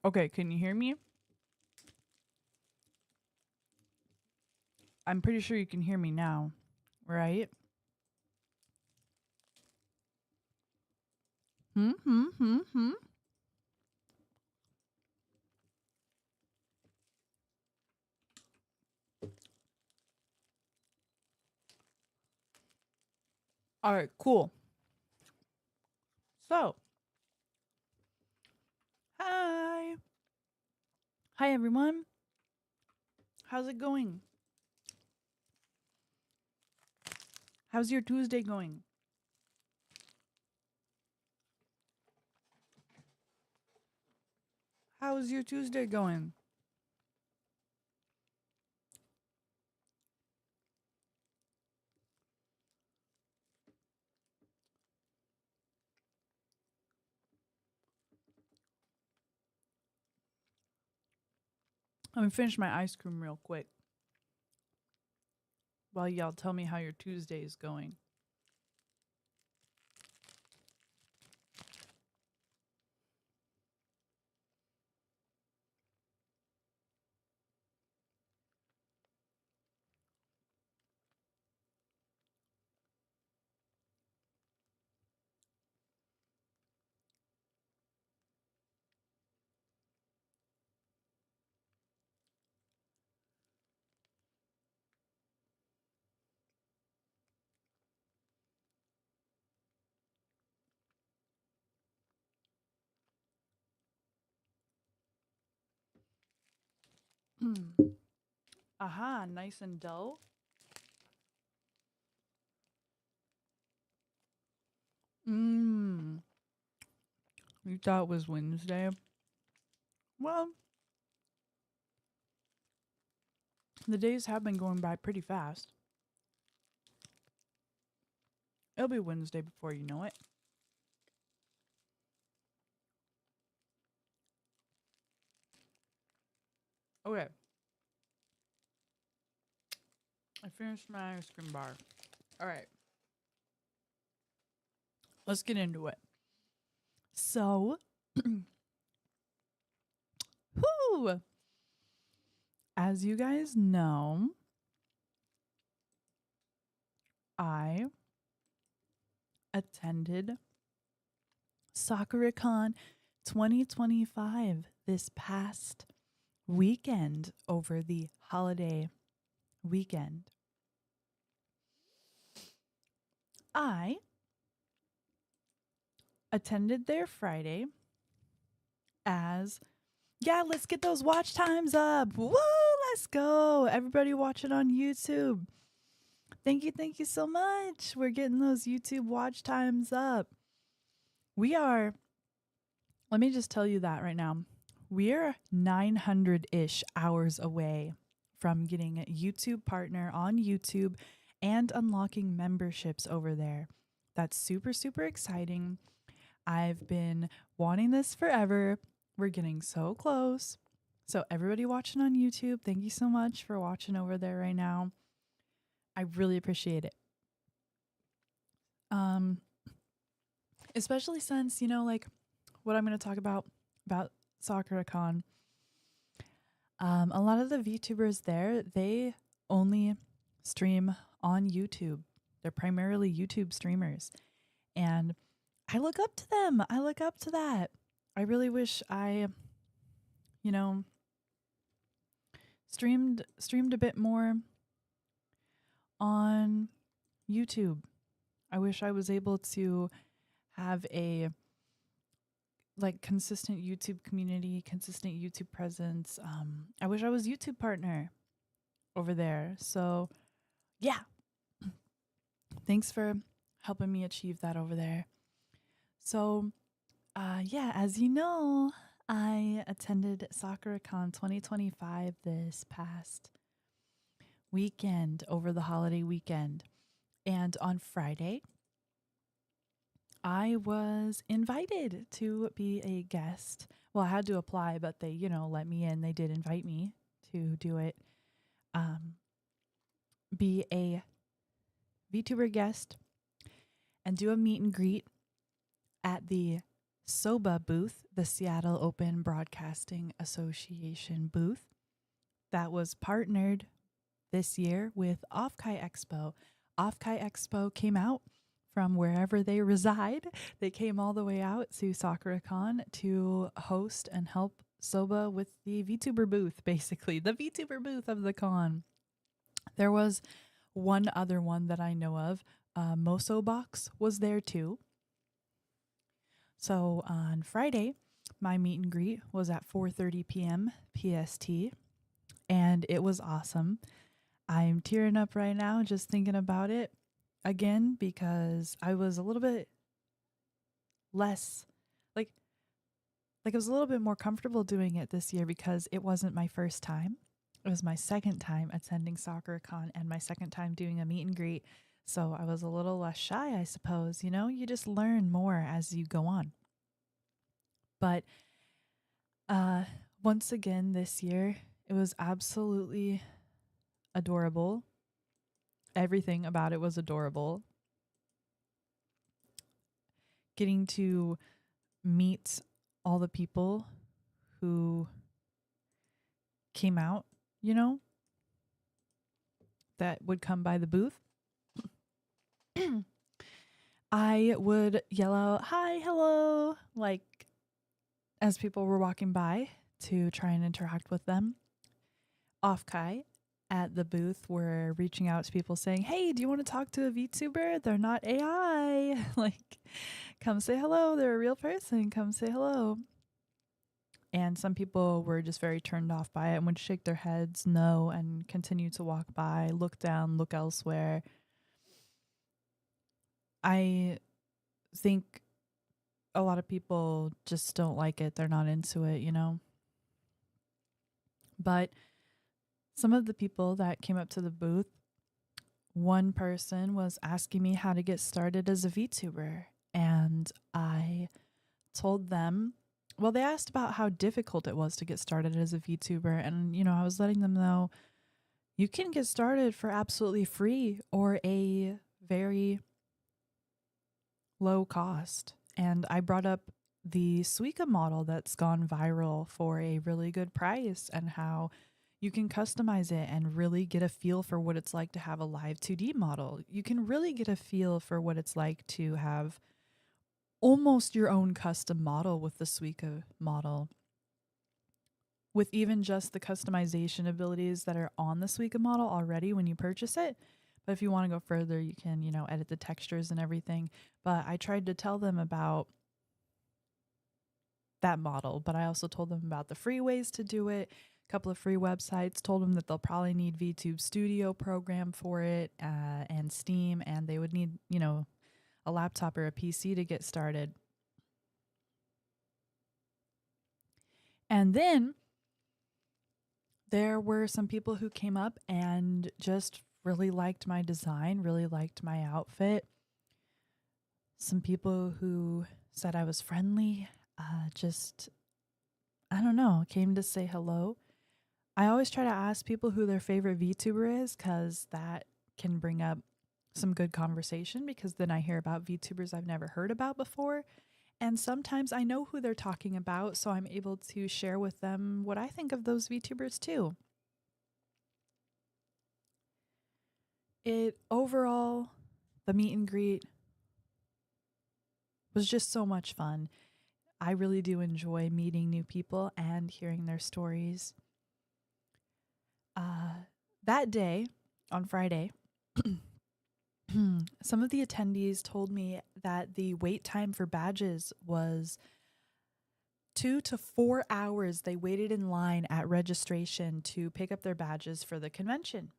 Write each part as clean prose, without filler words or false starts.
Okay, can you hear me? I'm pretty sure you can hear me now, right? Hmm. All right, cool. So, hi. Hi, everyone. How's it going? How's your Tuesday going? How's your Tuesday going? Let me finish my ice cream real quick while y'all tell me how your Tuesday is going. Aha, nice and dull. Mmm. You thought it was Wednesday? Well, the days have been going by pretty fast. It'll be Wednesday before you know it. Okay. I finished my ice cream bar. All right. Let's get into it. So, whoo, as you guys know, I attended Sakura-Con 2025 this past weekend over the holiday weekend. I attended there Friday as, yeah, let's get those watch times up. Woo, let's go. Everybody watching on YouTube. Thank you so much. We're getting those YouTube watch times up. We are, let me just tell you that right now. We're 900-ish hours away from getting a YouTube partner on YouTube and unlocking memberships over there. That's super, super exciting. I've been wanting this forever. We're getting so close. So everybody watching on YouTube, thank you so much for watching over there right now. I really appreciate it. Especially since, you know, like what I'm going to talk about Sakura-Con. A lot of the VTubers there, they only stream on YouTube. They're primarily YouTube streamers. And I look up to them. I look up to that. I really wish I, you know, streamed a bit more on YouTube. I wish I was able to have a like consistent YouTube community, consistent YouTube presence. I wish I was YouTube partner over there. So yeah, thanks for helping me achieve that over there. So yeah, as you know, I attended Sakura-Con 2025 this past weekend, over the holiday weekend. And on Friday, I was invited to be a guest. Well, I had to apply, but they, you know, let me in. They did invite me to do it. Be a VTuber guest and do a meet and greet at the SOBA booth, the Seattle Open Broadcasting Association booth, that was partnered this year with Off-Kai Expo. Off-Kai Expo came out from wherever they reside. They came all the way out to Sakura-Con to host and help SOBA with the VTuber booth, basically, the VTuber booth of the con. There was one other one that I know of. Moso Box was there too. So on Friday, my meet and greet was at 4:30 p.m. PST, and it was awesome. I'm tearing up right now just thinking about it again because I was a little bit less like I was a little bit more comfortable doing it this year because it wasn't my first time. It was my second time attending Sakura-Con and my second time doing a meet and greet. So I was a little less shy, I suppose. You know, you just learn more as you go on. But once again this year, it was absolutely adorable. Everything about it was adorable. Getting to meet all the people who came out, you know, that would come by the booth. I would yell out, "Hi, hello," like as people were walking by to try and interact with them. Off-Kai at the booth were reaching out to people saying, "Hey, do you want to talk to a VTuber? They're not AI. Like, come say hello. They're a real person. Come say hello." And some people were just very turned off by it and would shake their heads no and continue to walk by, look down, look elsewhere. I think a lot of people just don't like it. They're not into it, you know? But some of the people that came up to the booth, one person was asking me how to get started as a VTuber. And I told them, well, they asked about how difficult it was to get started as a VTuber. And, you know, I was letting them know you can get started for absolutely free or a very low cost. And I brought up the Suica model that's gone viral for a really good price and how you can customize it and really get a feel for what it's like to have a live 2D model. You can really get a feel for what it's like to have almost your own custom model with the Suica model. With even just the customization abilities that are on the Suica model already when you purchase it. But if you want to go further, you can, you know, edit the textures and everything. But I tried to tell them about that model, but I also told them about the free ways to do it. A couple of free websites, told them that they'll probably need VTube Studio program for it and Steam, and they would need, you know, a laptop or a PC to get started. And then there were some people who came up and just really liked my design, really liked my outfit. Some people who said I was friendly, just, I don't know, came to say hello. I always try to ask people who their favorite VTuber is because that can bring up some good conversation because then I hear about VTubers I've never heard about before. And sometimes I know who they're talking about, so I'm able to share with them what I think of those VTubers too. Overall, the meet and greet was just so much fun. I really do enjoy meeting new people and hearing their stories. That day, on Friday, some of the attendees told me that the wait time for badges was 2 to 4 hours. They waited in line at registration to pick up their badges for the convention.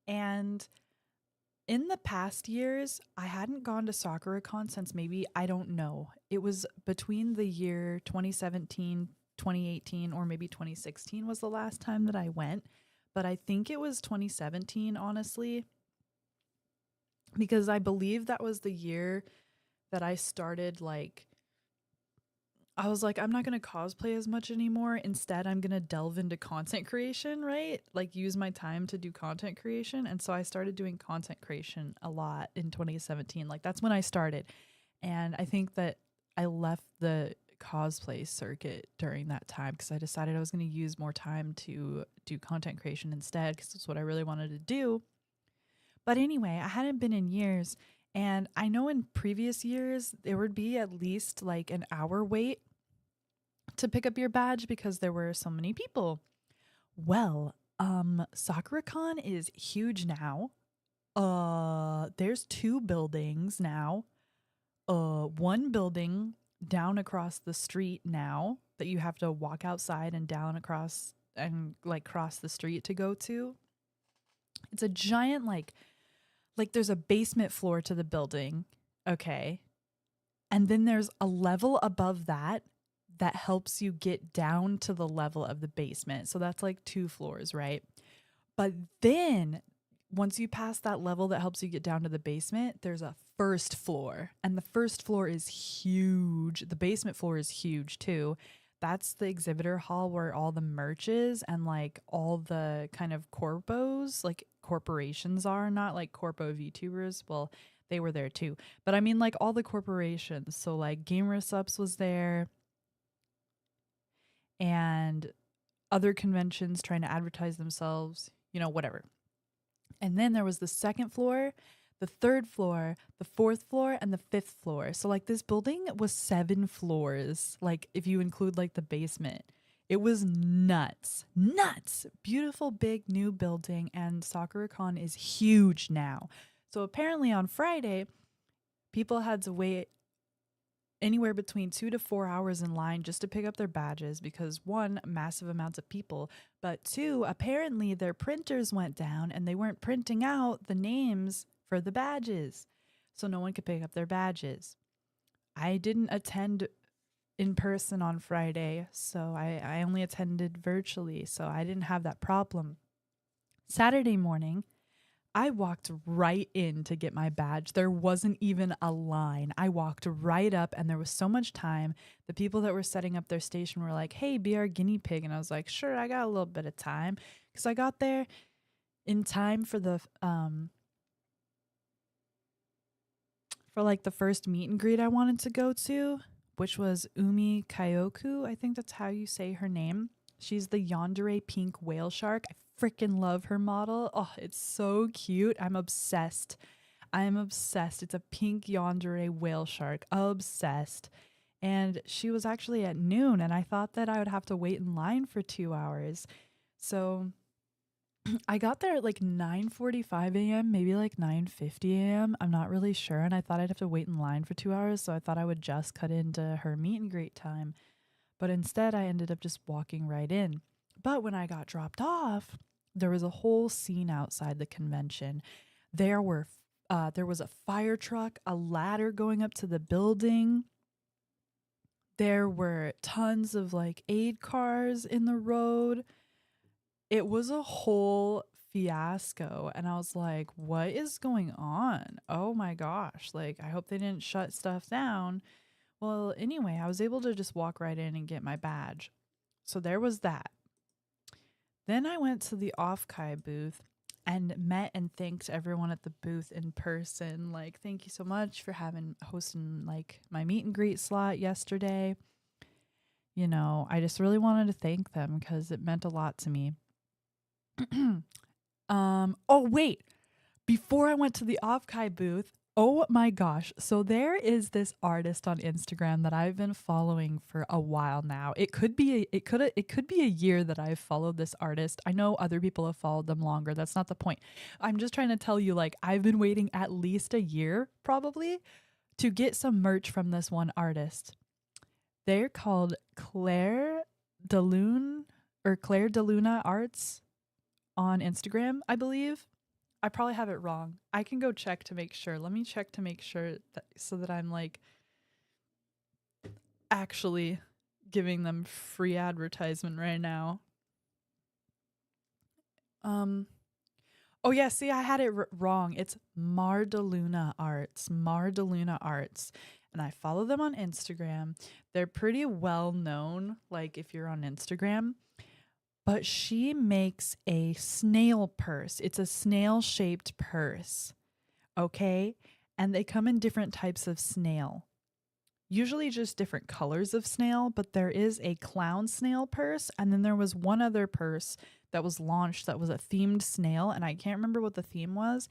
And in the past years, I hadn't gone to Sakura-Con since maybe, I don't know. It was between the year 2017, 2018, or maybe 2016 was the last time that I went. But I think it was 2017, honestly, because I believe that was the year that I started, like, I was like, I'm not going to cosplay as much anymore. Instead, I'm going to delve into content creation, right? Like, use my time to do content creation. And so I started doing content creation a lot in 2017. Like, that's when I started. And I think that I left the cosplay circuit during that time because I decided I was going to use more time to do content creation instead because it's what I really wanted to do. But anyway, I hadn't been in years. And I know in previous years, there would be at least like an hour wait to pick up your badge because there were so many people. Well, Sakura-Con is huge now. There's 2 buildings now. One building down across the street now that you have to walk outside and down across and like cross the street to go to. It's a giant like there's a basement floor to the building, okay? And then there's a level above that that helps you get down to the level of the basement. So that's like 2 floors, right? But then once you pass that level that helps you get down to the basement, there's a first floor. And the first floor is huge. The basement floor is huge too. That's the exhibitor hall where all the merch is and like all the kind of corpos, like corporations are, not like corpo VTubers. Well, they were there too. But I mean like all the corporations. So like Gamer Subs was there and other conventions trying to advertise themselves, you know, whatever. And then there was the second floor, the third floor, the fourth floor, and the fifth floor. So like this building was 7 floors, like if you include like the basement. It was nuts. Nuts. Beautiful big new building, and Sakura-Con is huge now. So apparently on Friday, people had to wait anywhere between 2 to 4 hours in line just to pick up their badges because 1, massive amounts of people, but 2, apparently their printers went down and they weren't printing out the names for the badges. So no one could pick up their badges. I didn't attend in person on Friday, so I only attended virtually, so I didn't have that problem. Saturday morning, I walked right in to get my badge. There wasn't even a line. I walked right up and there was so much time. The people that were setting up their station were like, hey, be our guinea pig. And I was like, sure, I got a little bit of time. Because I got there in time for the first meet and greet I wanted to go to, which was Umi Kyoku. I think that's how you say her name. She's the yandere pink whale shark. I freaking love her model. Oh, it's so cute. I'm obsessed. I'm obsessed. It's a pink yandere whale shark. Obsessed. And she was actually at noon, and I thought that I would have to wait in line for 2 hours. So I got there at like 9:45 a.m., maybe like 9:50 a.m. I'm not really sure, and I thought I'd have to wait in line for 2 hours, so I thought I would just cut into her meet and greet time. But instead, I ended up just walking right in. But when I got dropped off, there was a whole scene outside the convention. There was a fire truck, a ladder going up to the building. There were tons of like aid cars in the road. It was a whole fiasco. And I was like, what is going on? Oh my gosh. Like, I hope they didn't shut stuff down. Well, anyway, I was able to just walk right in and get my badge. So there was that. Then I went to the Off-Kai booth and met and thanked everyone at the booth in person. Like, thank you so much for hosting like my meet and greet slot yesterday. You know, I just really wanted to thank them because it meant a lot to me. Oh wait, before I went to the Off-Kai booth, oh my gosh. So there is this artist on Instagram that I've been following for a while now. It could be a year that I've followed this artist. I know other people have followed them longer. That's not the point. I'm just trying to tell you, like, I've been waiting at least a year probably to get some merch from this one artist. They're called Claire DeLune or Claire DeLuna Arts on Instagram, I believe. I probably have it wrong. I can go check to make sure. Let me check to make sure so that I'm like actually giving them free advertisement right now. Oh yeah, see, I had it wrong. It's Mardaluna Arts. Mardaluna Arts. And I follow them on Instagram. They're pretty well known, like if you're on Instagram. But she makes a snail purse. It's a snail-shaped purse, okay? And they come in different types of snail. usually just different colors of snail, but there is a clown snail purse. And then there was one other purse that was launched that was a themed snail. And I can't remember what the theme was,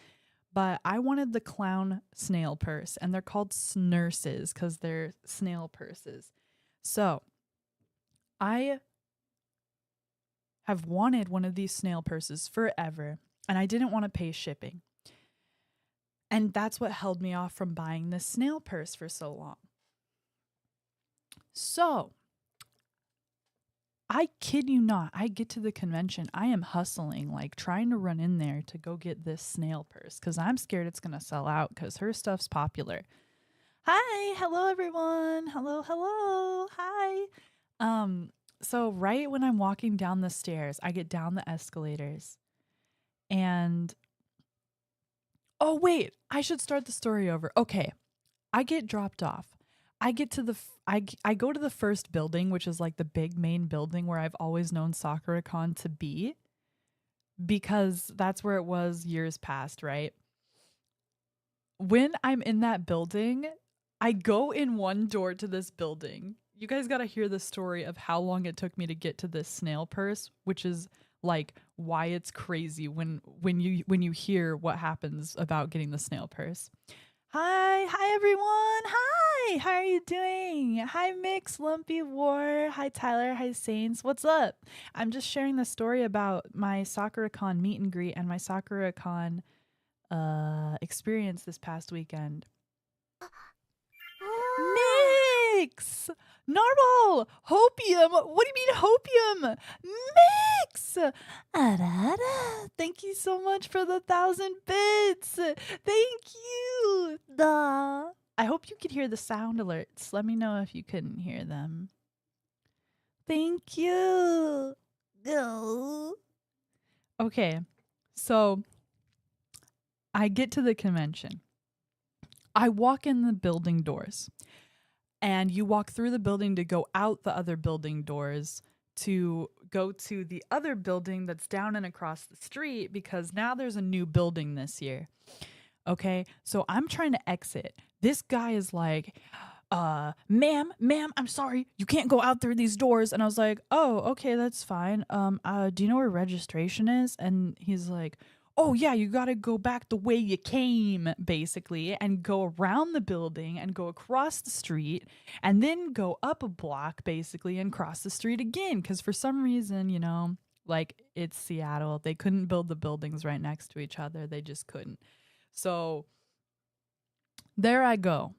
but I wanted the clown snail purse. And they're called snurses because they're snail purses. So I have wanted one of these snail purses forever. And I didn't want to pay shipping. And that's what held me off from buying this snail purse for so long. So, I kid you not, I get to the convention. I am hustling, like trying to run in there to go get this snail purse because I'm scared it's going to sell out because her stuff's popular. Hi, hello everyone. Hello, hello. Hi. So right when I'm walking down the stairs, I get down the escalators and oh wait, I should start the story over. Okay. I get dropped off. I get to I go to the first building, which is like the big main building where I've always known Sakura-Con to be because that's where it was years past, right? When I'm in that building, I go in one door to this building. You guys got to hear the story of how long it took me to get to this snail purse, which is like why it's crazy when you hear what happens about getting the snail purse. Hi everyone. Hi, how are you doing? Hi Mix, Lumpy War. Hi Tyler. Hi Saints. What's up? I'm just sharing the story about my Sakura-Con meet and greet and my Sakura-Con experience this past weekend. Mix! Narwhal! Hopium! What do you mean hopium? Mix! Thank you so much for the 1,000 bits! Thank you! Duh. I hope you could hear the sound alerts. Let me know if you couldn't hear them. Thank you! No. Okay, so I get to the convention. I walk in the building doors. And you walk through the building to go out the other building doors to go to the other building that's down and across the street because now there's a new building this year. Okay, so I'm trying to exit. This guy is like, ma'am, I'm sorry, you can't go out through these doors. And I was like, oh, okay, that's fine. Do you know where registration is? And he's like, oh yeah, you gotta go back the way you came, basically, and go around the building and go across the street and then go up a block, basically, and cross the street again. Because for some reason, you know, like it's Seattle, they couldn't build the buildings right next to each other. They just couldn't. So there I go.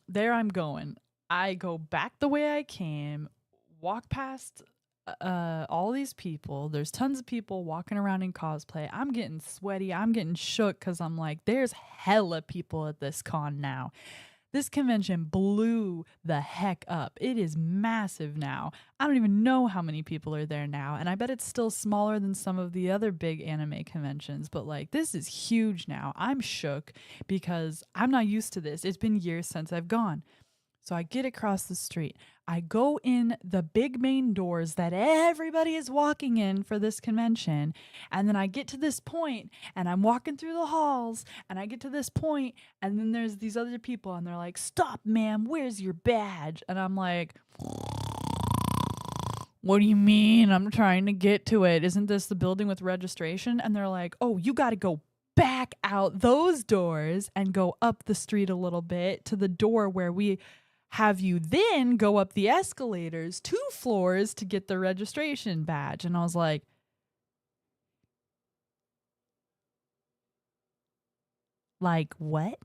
There I'm going. I go back the way I came, walk past all these people. There's tons of people walking around in cosplay. I'm getting sweaty. I'm getting shook because I'm like, there's hella people at this con now. This convention blew the heck up. It is massive now. I don't even know how many people are there now. And I bet it's still smaller than some of the other big anime conventions. But like, this is huge now. I'm shook because I'm not used to this. It's been years since I've gone. So I get across the street. I go in the big main doors that everybody is walking in for this convention. And then I get to this point and I'm walking through the halls and I get to this point and then there's these other people and they're like, stop, ma'am, where's your badge? And I'm like, what do you mean? I'm trying to get to it. Isn't this the building with registration? And they're like, oh, you got to go back out those doors and go up the street a little bit to the door where we have you then go up the escalators 2 floors to get the registration badge. And I was like, what?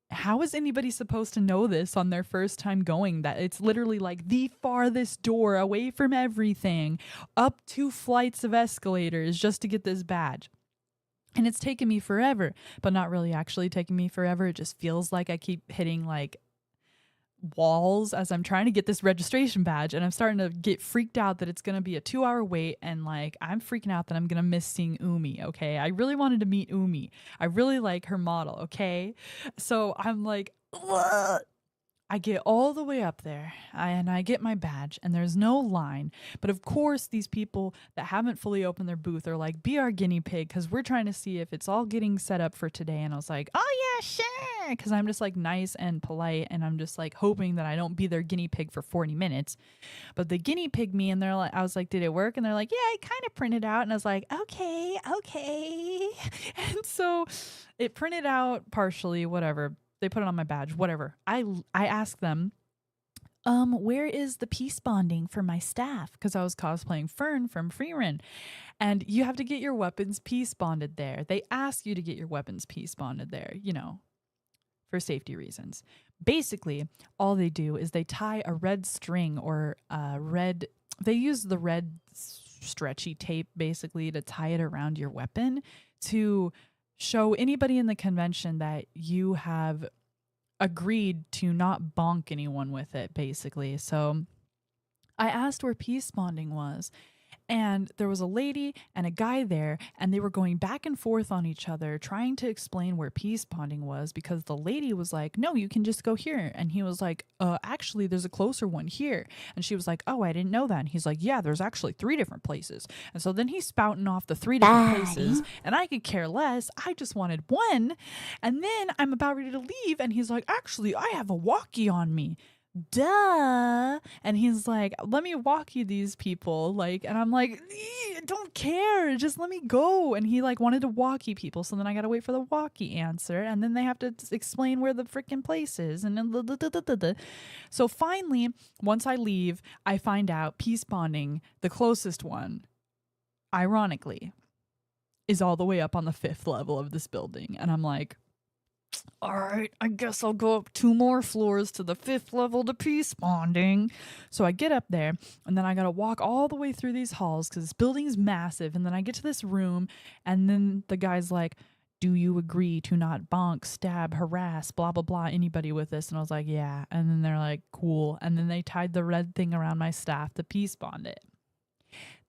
How is anybody supposed to know this on their first time going? That it's literally like the farthest door away from everything, up 2 flights of escalators just to get this badge. And it's taken me forever, but not really actually taking me forever. It just feels like I keep hitting like walls as I'm trying to get this registration badge, and I'm starting to get freaked out that it's going to be a 2-hour wait, and like I'm freaking out that I'm going to miss seeing Umi. Okay, I really wanted to meet Umi. I really like her model. Okay, so I'm like, ugh. I get all the way up there and I get my badge and there's no line. But of course, these people that haven't fully opened their booth are like, be our guinea pig because we're trying to see if it's all getting set up for today. And I was like, oh, yeah, sure. Because I'm just like nice and polite and I'm just like hoping that I don't be their guinea pig for 40 minutes. But the guinea pig me and they're like, I was like, did it work? And they're like, yeah, I kind of printed out. And I was like, okay. And so it printed out partially, whatever. They put it on my badge, whatever. I asked them, where is the peace bonding for my staff? Because I was cosplaying Fern from Freerun. And you have to get your weapons peace bonded there. They ask you to get your weapons peace bonded there, you know, for safety reasons. Basically, all they do is they tie a red string or they use the red stretchy tape basically to tie it around your weapon to show anybody in the convention that you have agreed to not bonk anyone with it, basically. So I asked where peace bonding was, and there was a lady and a guy there, and they were going back and forth on each other, trying to explain where peace bonding was because the lady was like, no, you can just go here. And he was like, actually, there's a closer one here. And she was like, oh, I didn't know that. And he's like, yeah, there's actually 3 different places. And so then he's spouting off the 3 different places, and I could care less. I just wanted one. And then I'm about ready to leave, and he's like, actually, I have a walkie on me. Duh. And he's like, let me walk you these people, like, and I'm like, don't care, just let me go. And he like wanted to walkie people, so then I gotta wait for the walkie answer, and then they have to explain where the freaking place is, and then so finally, once I leave, I find out peace bonding, the closest one, ironically, is all the way up on the 5th level of this building. And I'm like, all right, I guess I'll go up 2 more floors to the 5th level to peace bonding. So I get up there, and then I gotta walk all the way through these halls because this building's massive. And then I get to this room, and then the guy's like, do you agree to not bonk, stab, harass, blah, blah, blah, anybody with this? And I was like, yeah. And then they're like, cool. And then they tied the red thing around my staff to peace bond it.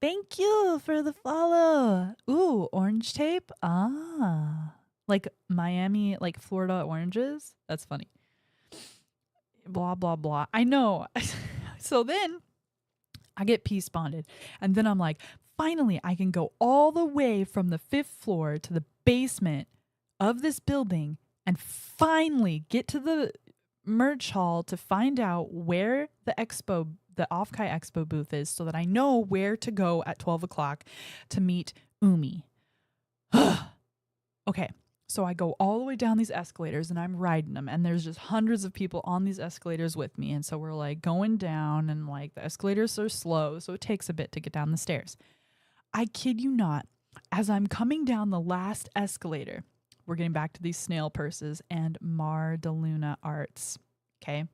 Thank you for the follow. Ooh, orange tape? Ah. Like Miami, like Florida oranges. That's funny. Blah, blah, blah. I know. So then I get peace bonded. And then I'm like, finally, I can go all the way from the 5th floor to the basement of this building and finally get to the merch hall to find out where the Off-Kai Expo booth is so that I know where to go at 12 o'clock to meet Umi. Okay. So I go all the way down these escalators and I'm riding them, and there's just hundreds of people on these escalators with me. And so we're like going down, and like the escalators are slow, so it takes a bit to get down the stairs. I kid you not, as I'm coming down the last escalator, we're getting back to these snail purses and Mar de Luna arts. Okay.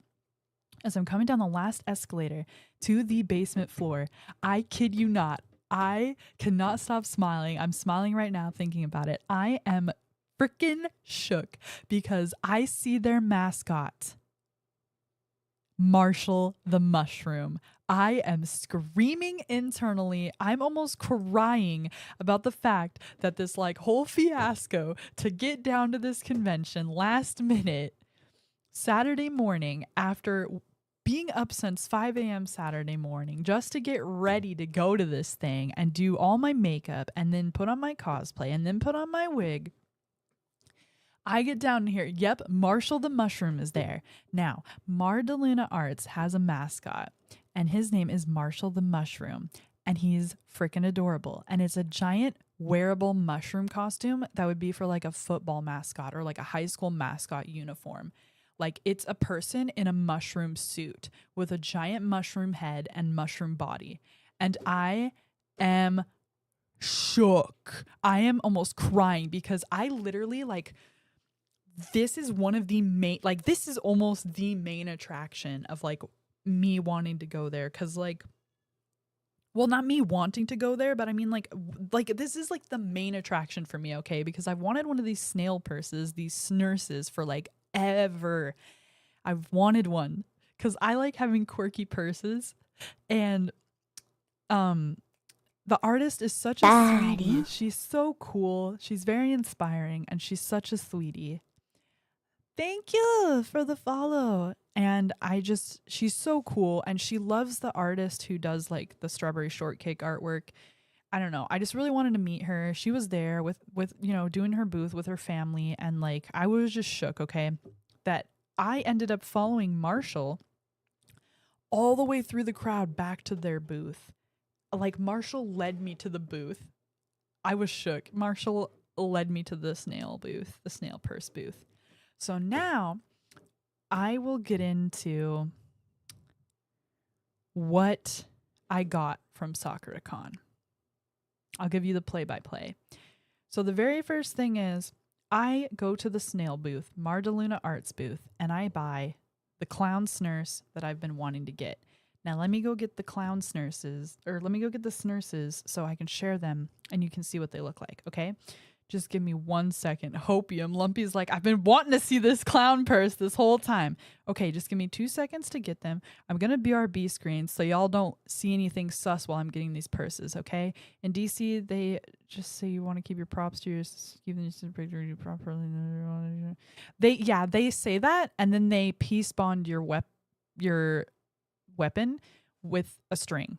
As I'm coming down the last escalator to the basement floor, I kid you not, I cannot stop smiling. I'm smiling right now thinking about it. I am freaking shook because I see their mascot, Marshall the Mushroom. I am screaming internally. I'm almost crying about the fact that this like whole fiasco to get down to this convention last minute Saturday morning after being up since 5 a.m. Saturday morning just to get ready to go to this thing and do all my makeup and then put on my cosplay and then put on my wig. I get down here. Yep, Marshall the Mushroom is there. Now, Mar de Luna Arts has a mascot, and his name is Marshall the Mushroom, and he's freaking adorable. And it's a giant wearable mushroom costume that would be for like a football mascot or like a high school mascot uniform. Like it's a person in a mushroom suit with a giant mushroom head and mushroom body. And I am shook. I am almost crying because I literally like... this is one of the main, like, this is almost the main attraction of, like, me wanting to go there. Because, like, well, not me wanting to go there, but I mean, like, this is, like, the main attraction for me, okay? Because I've wanted one of these snail purses, these snurses, for, like, ever. I've wanted one. Because I like having quirky purses. And, the artist is such a sweetie. She's so cool. She's very inspiring. And she's such a sweetie. Thank you for the follow. And she's so cool, and she loves the artist who does like the strawberry shortcake artwork. I don't know. I just really wanted to meet her. She was there with doing her booth with her family, and like I was just shook, okay, that I ended up following Marshall all the way through the crowd back to their booth. Like Marshall led me to the booth. I was shook. Marshall led me to the snail booth, the snail purse booth. So now I will get into what I got from Sakura-Con. I'll give you the play-by-play. So the very first thing is I go to the snail booth, Mardaluna Arts booth, and I buy the clown snurse that I've been wanting to get. Now let me go get the clown snurses, or let me go get the snurses so I can share them and you can see what they look like, okay? Just give me 1 second. Hopium. Lumpy's like, I've been wanting to see this clown purse this whole time. Okay, just give me 2 seconds to get them. I'm going to BRB screen so y'all don't see anything sus while I'm getting these purses, okay? In DC, they just say you want to keep your props to your... Keep them picture properly. They say that, and then they piece bond your weapon with a string.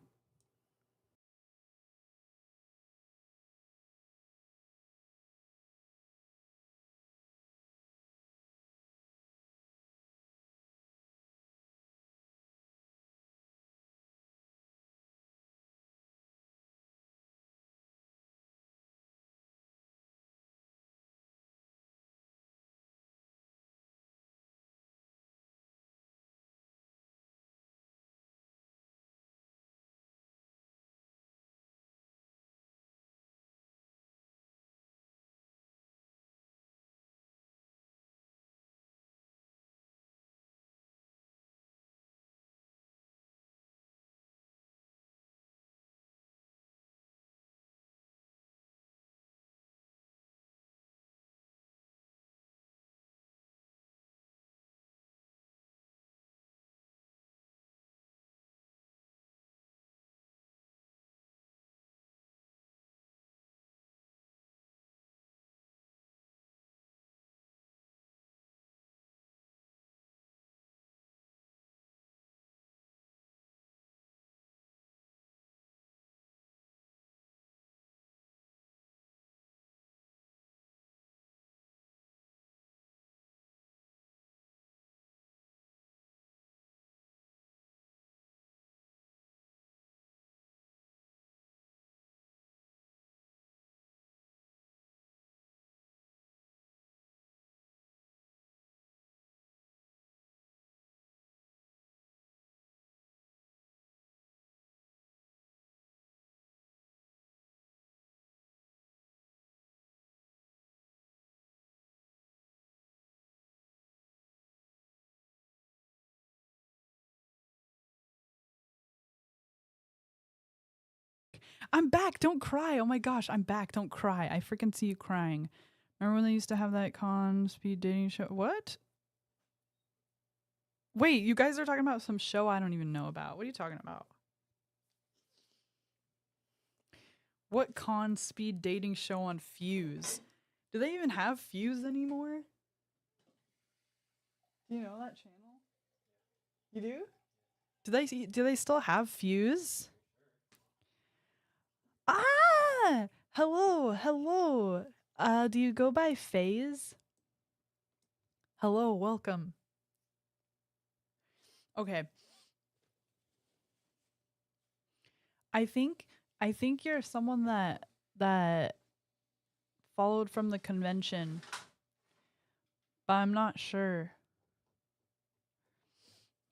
I'm back. Don't cry. Oh my gosh, I'm back. Don't cry. I freaking see you crying. Remember when they used to have that con speed dating show? What? Wait, you guys are talking about some show I don't even know about. What are you talking about? What con speed dating show on Fuse? Do they even have Fuse anymore? Do you know that channel? You do? Do they still have Fuse? Ah! Hello. Do you go by Phase? Hello, welcome. Okay. I think you're someone that followed from the convention, but I'm not sure.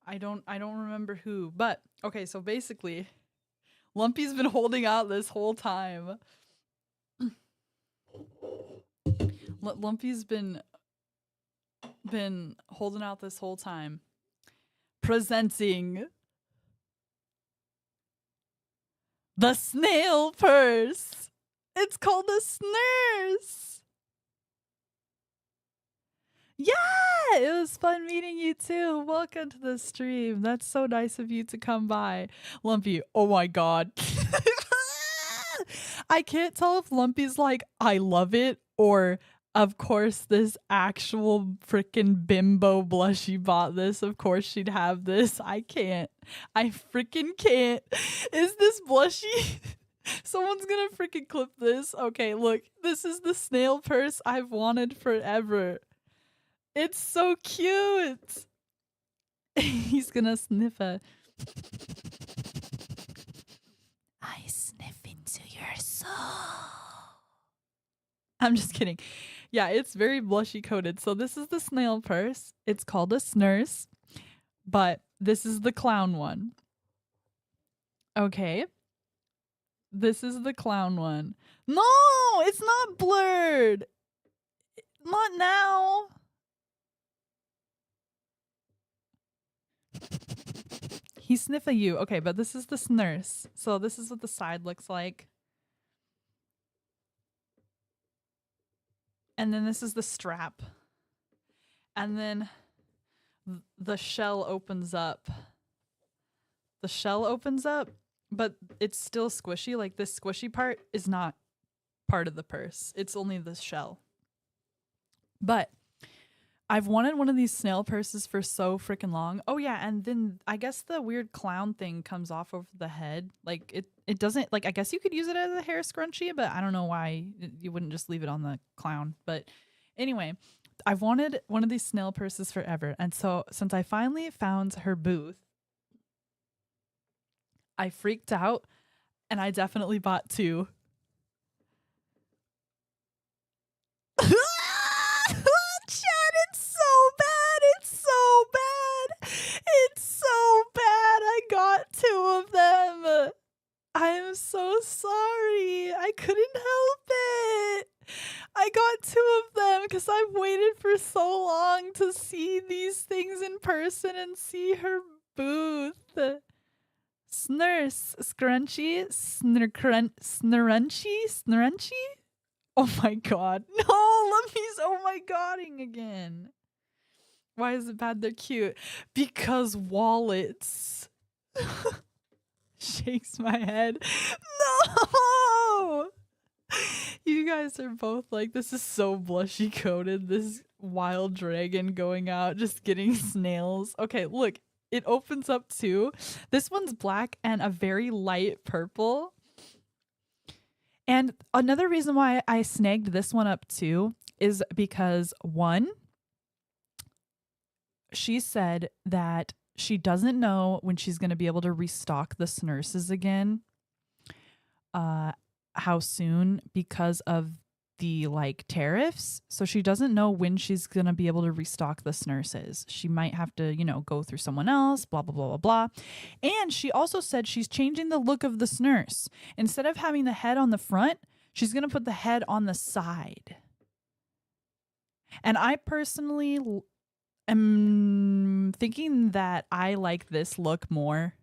I don't remember who. But okay, so basically, Lumpy's been holding out this whole time. Lumpy's been holding out this whole time. Presenting the snail purse. It's called a snurse. Yeah, it was fun meeting you too. Welcome to the stream. That's so nice of you to come by. Lumpy, oh my god. I can't tell if Lumpy's like, I love it, or Of course, this actual freaking bimbo Blushie bought this. Of course, she'd have this. I can't. I freaking can't. Is this Blushie? Someone's gonna freaking clip this. Okay, look. This is the snail purse I've wanted forever. It's so cute. He's gonna sniff a. I sniff into your soul. I'm just kidding. Yeah, it's very Blushie coated. So this is the snail purse. It's called a snurse, but this is the clown one. Okay. This is the clown one. No, it's not blurred. Not now. He sniff a you. Okay, but this is the snurse. So this is what the side looks like. And then this is the strap. And then the shell opens up. The shell opens up, but it's still squishy. Like this squishy part is not part of the purse. It's only the shell. But I've wanted one of these snail purses for so freaking long. Oh yeah, and then I guess the weird clown thing comes off over the head. Like it doesn't, like, I guess you could use it as a hair scrunchie, but I don't know why you wouldn't just leave it on the clown. But anyway, I've wanted one of these snail purses forever. And so since I finally found her booth, I freaked out and I definitely bought two. Chad, it's so bad. It's so bad. It's so bad. I got two of them. I am so sorry. I couldn't help it. I got two of them because I've waited for so long to see these things in person and see her booth. Snurse, scrunchy, snurrunchy? Oh my god. No, Lumpy's oh my godding again. Why is it bad they're cute? Because wallets. Shakes my head. No! You guys are both like, this is so Blushie coated. This wild dragon going out, just getting snails. Okay, look, it opens up too. This one's black and a very light purple. And another reason why I snagged this one up too is because, one, she said that she doesn't know when she's going to be able to restock the snurses again, how soon, because of the like tariffs. So she doesn't know when she's going to be able to restock the snurses. She might have to, you know, go through someone else, blah, blah, blah, blah, blah. And she also said she's changing the look of the snurse. Instead of having the head on the front, she's going to put the head on the side. And I personally am thinking that I like this look more.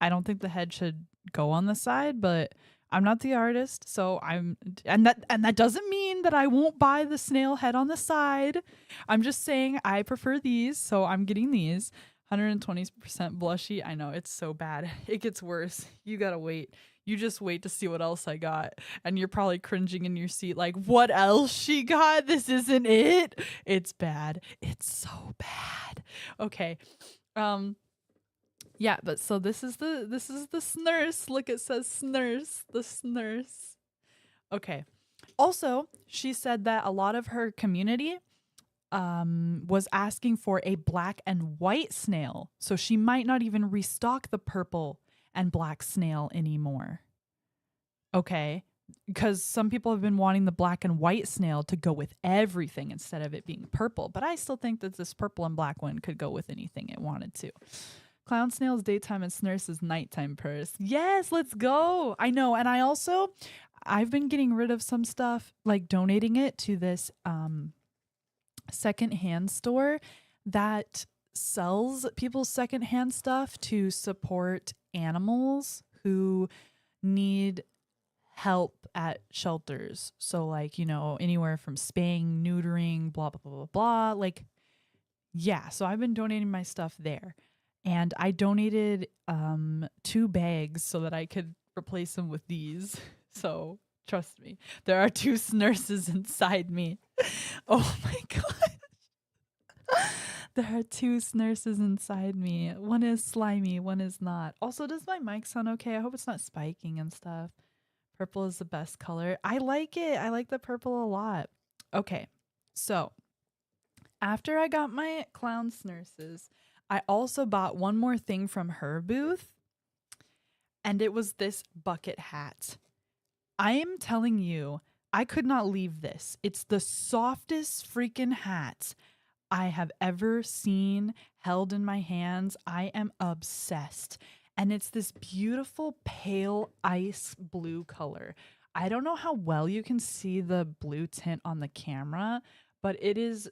I don't think the head should go on the side, but I'm not the artist, so and that doesn't mean that I won't buy the snail head on the side. I'm just saying I prefer these, so I'm getting these. 120% Blushie. I know, it's so bad. It gets worse. You gotta wait. You just wait to see what else I got. And you're probably cringing in your seat like, what else she got? This isn't it. It's bad. It's so bad. Okay. Yeah, but so this is the snurse. Look, it says snurse, the snurse. Okay. Also, she said that a lot of her community was asking for a black and white snail. So she might not even restock the purple and black snail anymore. Okay. Because some people have been wanting the black and white snail to go with everything instead of it being purple. But I still think that this purple and black one could go with anything it wanted to. Clown snail's daytime and snurse is nighttime purse. Yes, let's go. I know. And I've been getting rid of some stuff, like donating it to this secondhand store that sells people's secondhand stuff to support animals who need help at shelters. So like, you know, anywhere from spaying, neutering, blah, blah, blah, blah, blah. Like, yeah. So I've been donating my stuff there. And I donated 2 bags so that I could replace them with these. So Trust me. There are 2 nurses inside me. Oh my god. There are 2 nurses inside me. One is slimy, one is not. Also, does my mic sound okay? I hope it's not spiking and stuff. Purple is the best color. I like it. I like the purple a lot. Okay. So, after I got my clown nurses, I also bought one more thing from her booth, and it was this bucket hat. I am telling you, I could not leave this. It's the softest freaking hat I have ever seen held in my hands. I am obsessed. And it's this beautiful pale ice blue color. I don't know how well you can see the blue tint on the camera, but it is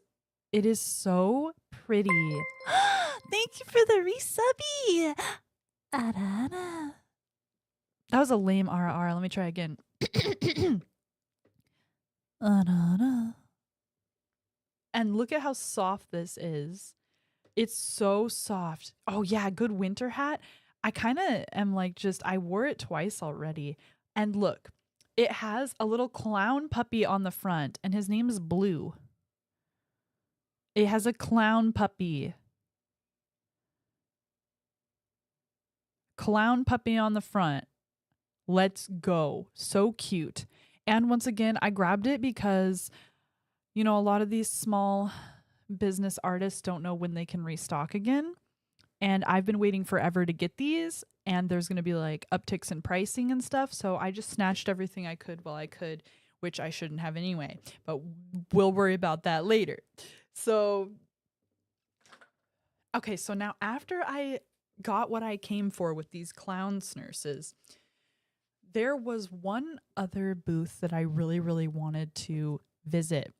so pretty. Thank you for the resubby. Arara. That was a lame RR. Let me try again. Arara. And look at how soft this is. It's so soft. Oh yeah, good winter hat. I kind of am like I wore it twice already. And look, it has a little clown puppy on the front and his name is Blue. It has a clown puppy. Clown puppy on the front. Let's go. So cute. And once again, I grabbed it because, you know, a lot of these small business artists don't know when they can restock again. And I've been waiting forever to get these, and there's going to be like upticks in pricing and stuff. So I just snatched everything I could while I could, which I shouldn't have anyway, but we'll worry about that later. So, okay. So now after I got what I came for with these clown nurses, there was one other booth that I really, really wanted to visit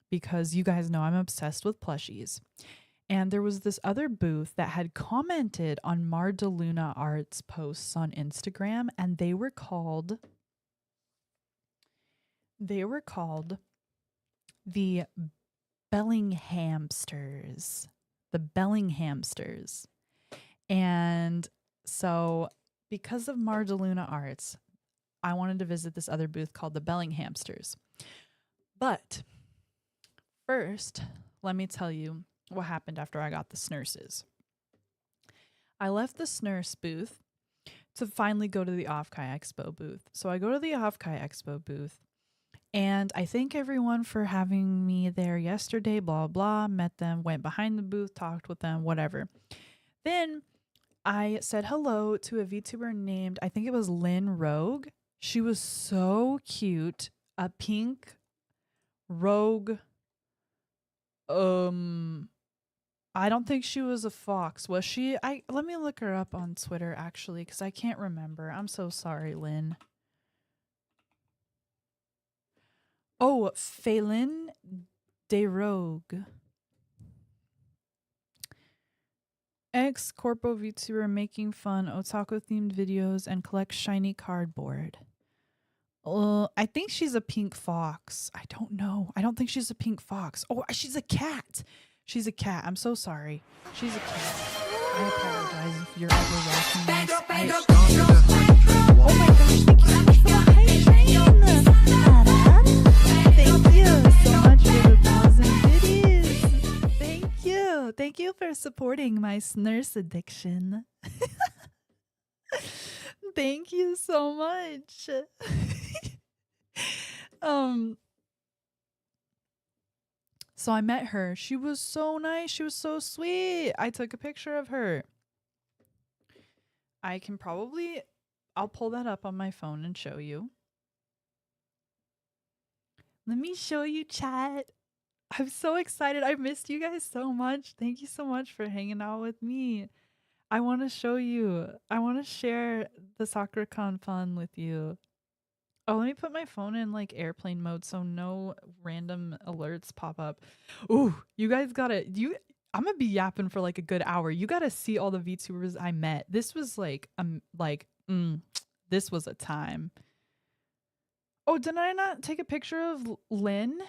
because you guys know I'm obsessed with plushies. And there was this other booth that had commented on Mar de Luna Art's posts on Instagram, and they were called the Bellinghamsters. The Bellinghamsters. And so because of Mar de Luna Arts, I wanted to visit this other booth called the Bellinghamsters. But first, let me tell you what happened after I got the snurses. I left the snurse booth to finally go to the Off-Kai Expo booth. So I go to the Off-Kai Expo booth, and I thank everyone for having me there yesterday, blah, blah, met them, went behind the booth, talked with them, whatever. Then I said hello to a VTuber named, I think it was Lynn Rogue. She was so cute. A pink rogue. I don't think she was a fox. Was she? Let me look her up on Twitter actually, because I can't remember. I'm so sorry, Lynn. Oh, Phelan de Rogue. Ex-corpo VTuber making fun otaku-themed videos and collects shiny cardboard. I think she's a pink fox. I don't know. I don't think she's a pink fox. Oh, she's a cat. She's a cat. I'm so sorry. She's a cat. I apologize if you're ever watching this. Oh my gosh, thank you so much for the hydrate. Thank you so much for the 1,000 biddies. Thank you. Thank you for supporting my nurse addiction. Thank you so much. So I met her. She was so nice. She was so sweet. I took a picture of her. I'll pull that up on my phone and show you. Let me show you, chat. I'm so excited. I missed you guys so much. Thank you so much for hanging out with me. I want to show you. I want to share the Sakura-Con fun with you. Oh, let me put my phone in like airplane mode so no random alerts pop up. Ooh, you guys gotta, I'm gonna be yapping for like a good hour. You gotta see all the VTubers I met. This was this was a time. Oh, did I not take a picture of Lynn?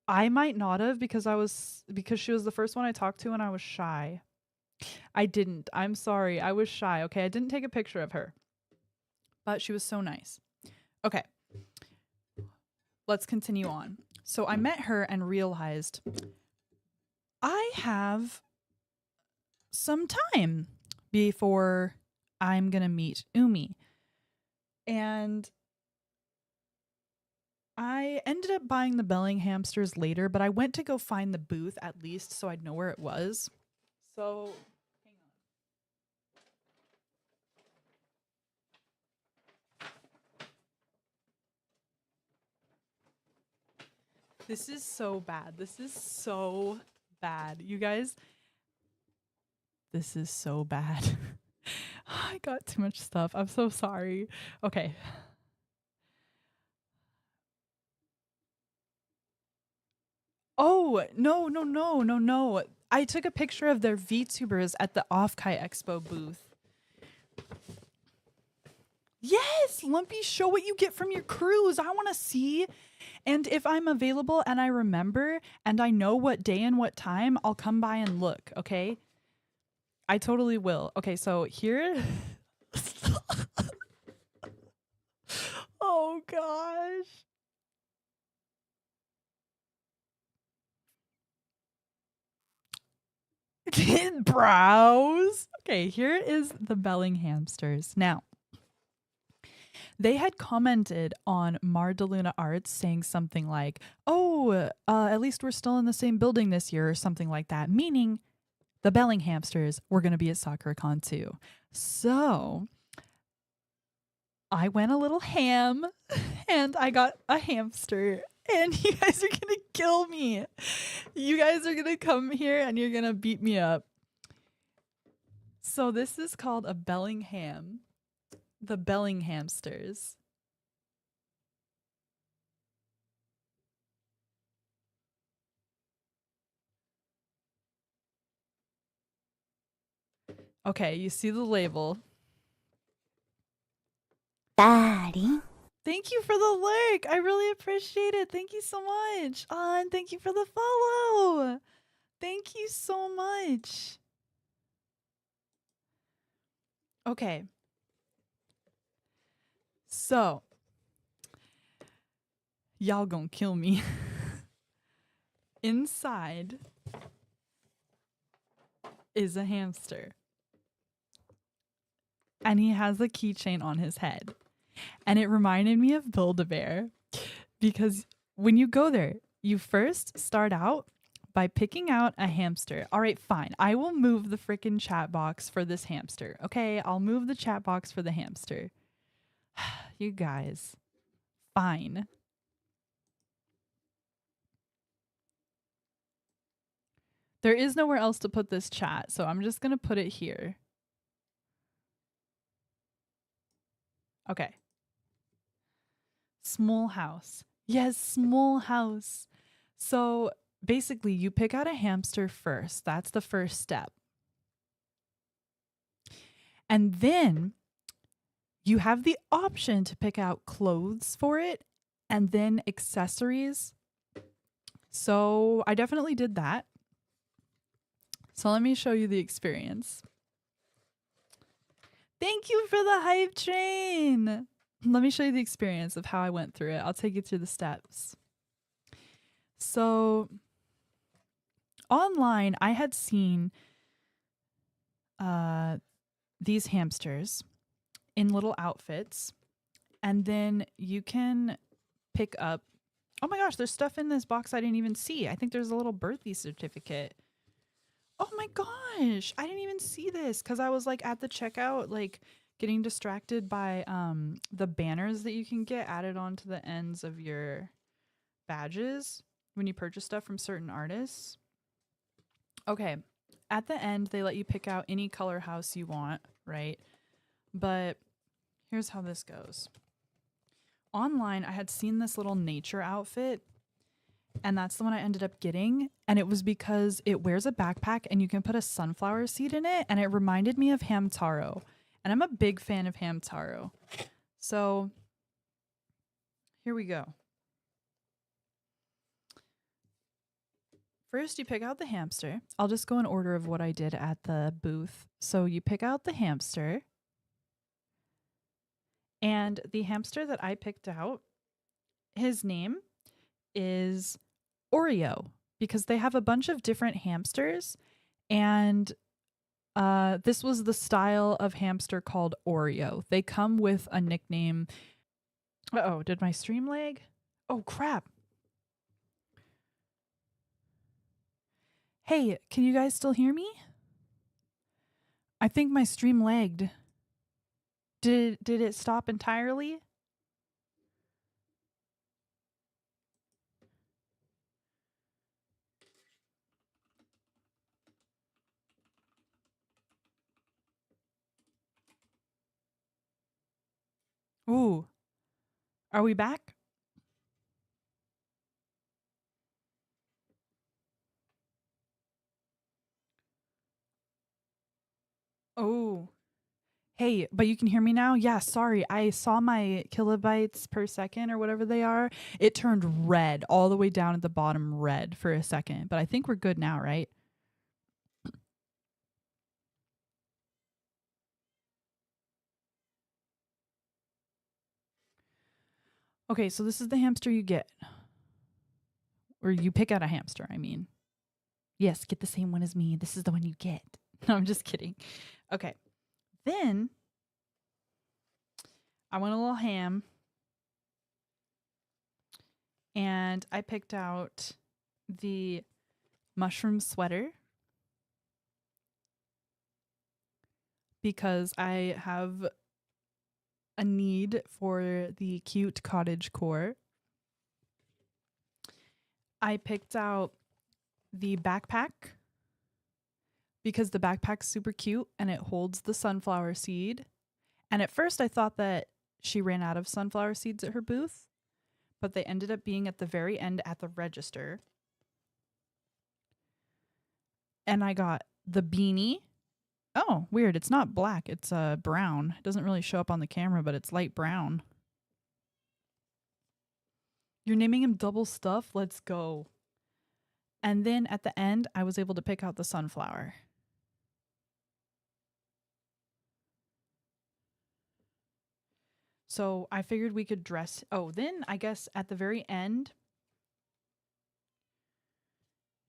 I might not have because she was the first one I talked to and I was shy. I didn't. I'm sorry. I was shy. Okay, I didn't take a picture of her. But she was so nice. Okay, let's continue on. So I met her and realized I have some time before I'm going to meet Umi. And I ended up buying the belling hamsters later, but I went to go find the booth at least so I'd know where it was. So, hang on. This is so bad. This is so bad. You guys, this is so bad. I got too much stuff. I'm so sorry. Okay. Oh, no. I took a picture of their VTubers at the Off-Kai Expo booth. Yes, Lumpy, show what you get from your cruise. I want to see. And if I'm available and I remember and I know what day and what time, I'll come by and look, okay? I totally will. Okay, so here. Oh, gosh. Browse. Okay, here is the belling hamsters. Now, they had commented on Mar de Luna Arts saying something like, oh, at least we're still in the same building this year or something like that, meaning the belling hamsters were going to be at Sakura-Con too. So I went a little ham and I got a hamster. And you guys are going to kill me. You guys are going to come here and you're going to beat me up. So this is called a belling ham. The belling hamsters. Okay, you see the label. Daddy. Thank you for the lurk. I really appreciate it. Thank you so much. And thank you for the follow. Thank you so much. Okay. So, y'all gonna kill me. Inside is a hamster. And he has a keychain on his head. And it reminded me of Build-A-Bear because when you go there, you first start out by picking out a hamster. All right, fine. I will move the freaking chat box for this hamster. Okay, I'll move the chat box for the hamster. You guys, fine. There is nowhere else to put this chat, so I'm just going to put it here. Okay. Small house. Yes, small house. So basically, you pick out a hamster first. That's the first step. And then you have the option to pick out clothes for it and then accessories. So I definitely did that. So let me show you the experience. Thank you for the hype train. Let me show you the experience of how I went through it. I'll take you through the steps. So online, I had seen these hamsters in little outfits, and then you can pick up. Oh my gosh, there's stuff in this box I didn't even see. I think there's a little birthday certificate. Oh my gosh, I didn't even see this because I was like at the checkout, like getting distracted by the banners that you can get added onto the ends of your badges when you purchase stuff from certain artists. Okay, at the end, they let you pick out any color house you want, right? But here's how this goes. Online, I had seen this little nature outfit, and that's the one I ended up getting. And it was because it wears a backpack and you can put a sunflower seed in it. And it reminded me of Hamtaro. And I'm a big fan of Hamtaro. So here we go. First, you pick out the hamster. I'll just go in order of what I did at the booth. So you pick out the hamster. And the hamster that I picked out, his name is Oreo, because they have a bunch of different hamsters, and this was the style of hamster called Oreo. They come with a nickname. Uh-oh, did my stream lag? Oh, crap. Hey, can you guys still hear me? I think my stream lagged. Did it stop entirely? Ooh. Are we back? Oh. Hey, but you can hear me now? Yeah, sorry. I saw my kilobytes per second or whatever they are. It turned red all the way down at the bottom, red for a second. But I think we're good now, right? Okay, so this is the hamster you get. Or you pick out a hamster, I mean. Yes, get the same one as me. This is the one you get. No, I'm just kidding. Okay. Then I went a little ham. And I picked out the mushroom sweater because I have a need for the cute cottage core. I picked out the backpack because the backpack's super cute and it holds the sunflower seed. And at first I thought that she ran out of sunflower seeds at her booth, but they ended up being at the very end at the register. And I got the beanie. Oh, weird. It's not black. It's brown. It doesn't really show up on the camera, but it's light brown. You're naming him Double Stuff? Let's go. And then at the end, I was able to pick out the sunflower. So I figured we could dress. Oh, then I guess at the very end,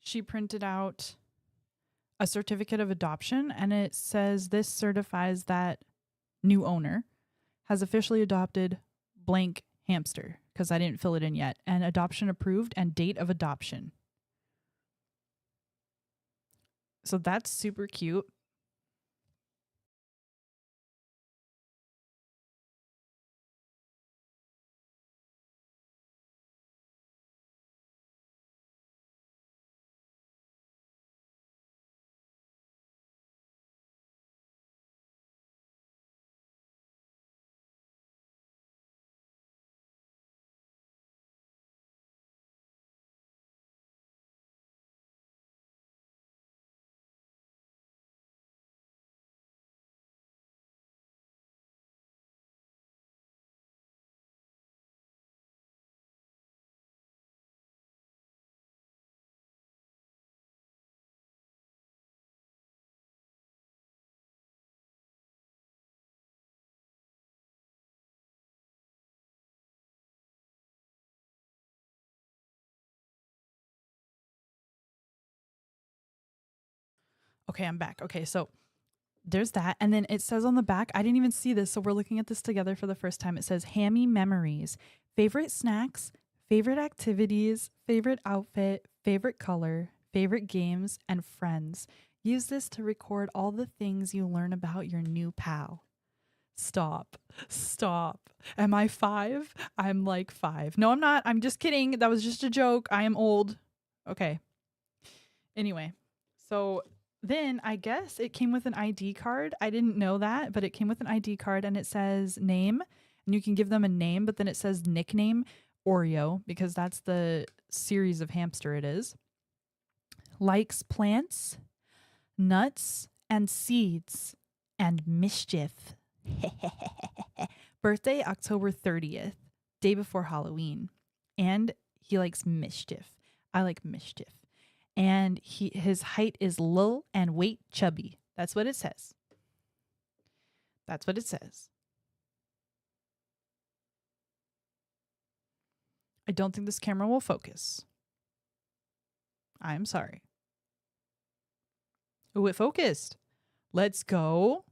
she printed out a certificate of adoption, and it says this certifies that new owner has officially adopted blank hamster, because I didn't fill it in yet, and adoption approved and date of adoption. So that's super cute. Okay, I'm back. Okay, so there's that. And then it says on the back, I didn't even see this, so we're looking at this together for the first time. It says hammy memories, favorite snacks, favorite activities, favorite outfit, favorite color, favorite games, and friends. Use this to record all the things you learn about your new pal. Stop. Stop. Am I 5? I'm like 5. No, I'm not. I'm just kidding. That was just a joke. I am old. Okay. Anyway, so then I guess it came with an ID card. I didn't know that, but it came with an ID card and it says name, and you can give them a name, but then it says nickname Oreo because that's the series of hamster it is. Likes plants, nuts, and seeds, and mischief. Birthday October 30th, day before Halloween. And he likes mischief. I like mischief. And his height is low and weight chubby. That's what it says. That's what it says. I don't think this camera will focus. I'm sorry. Oh, it focused. Let's go.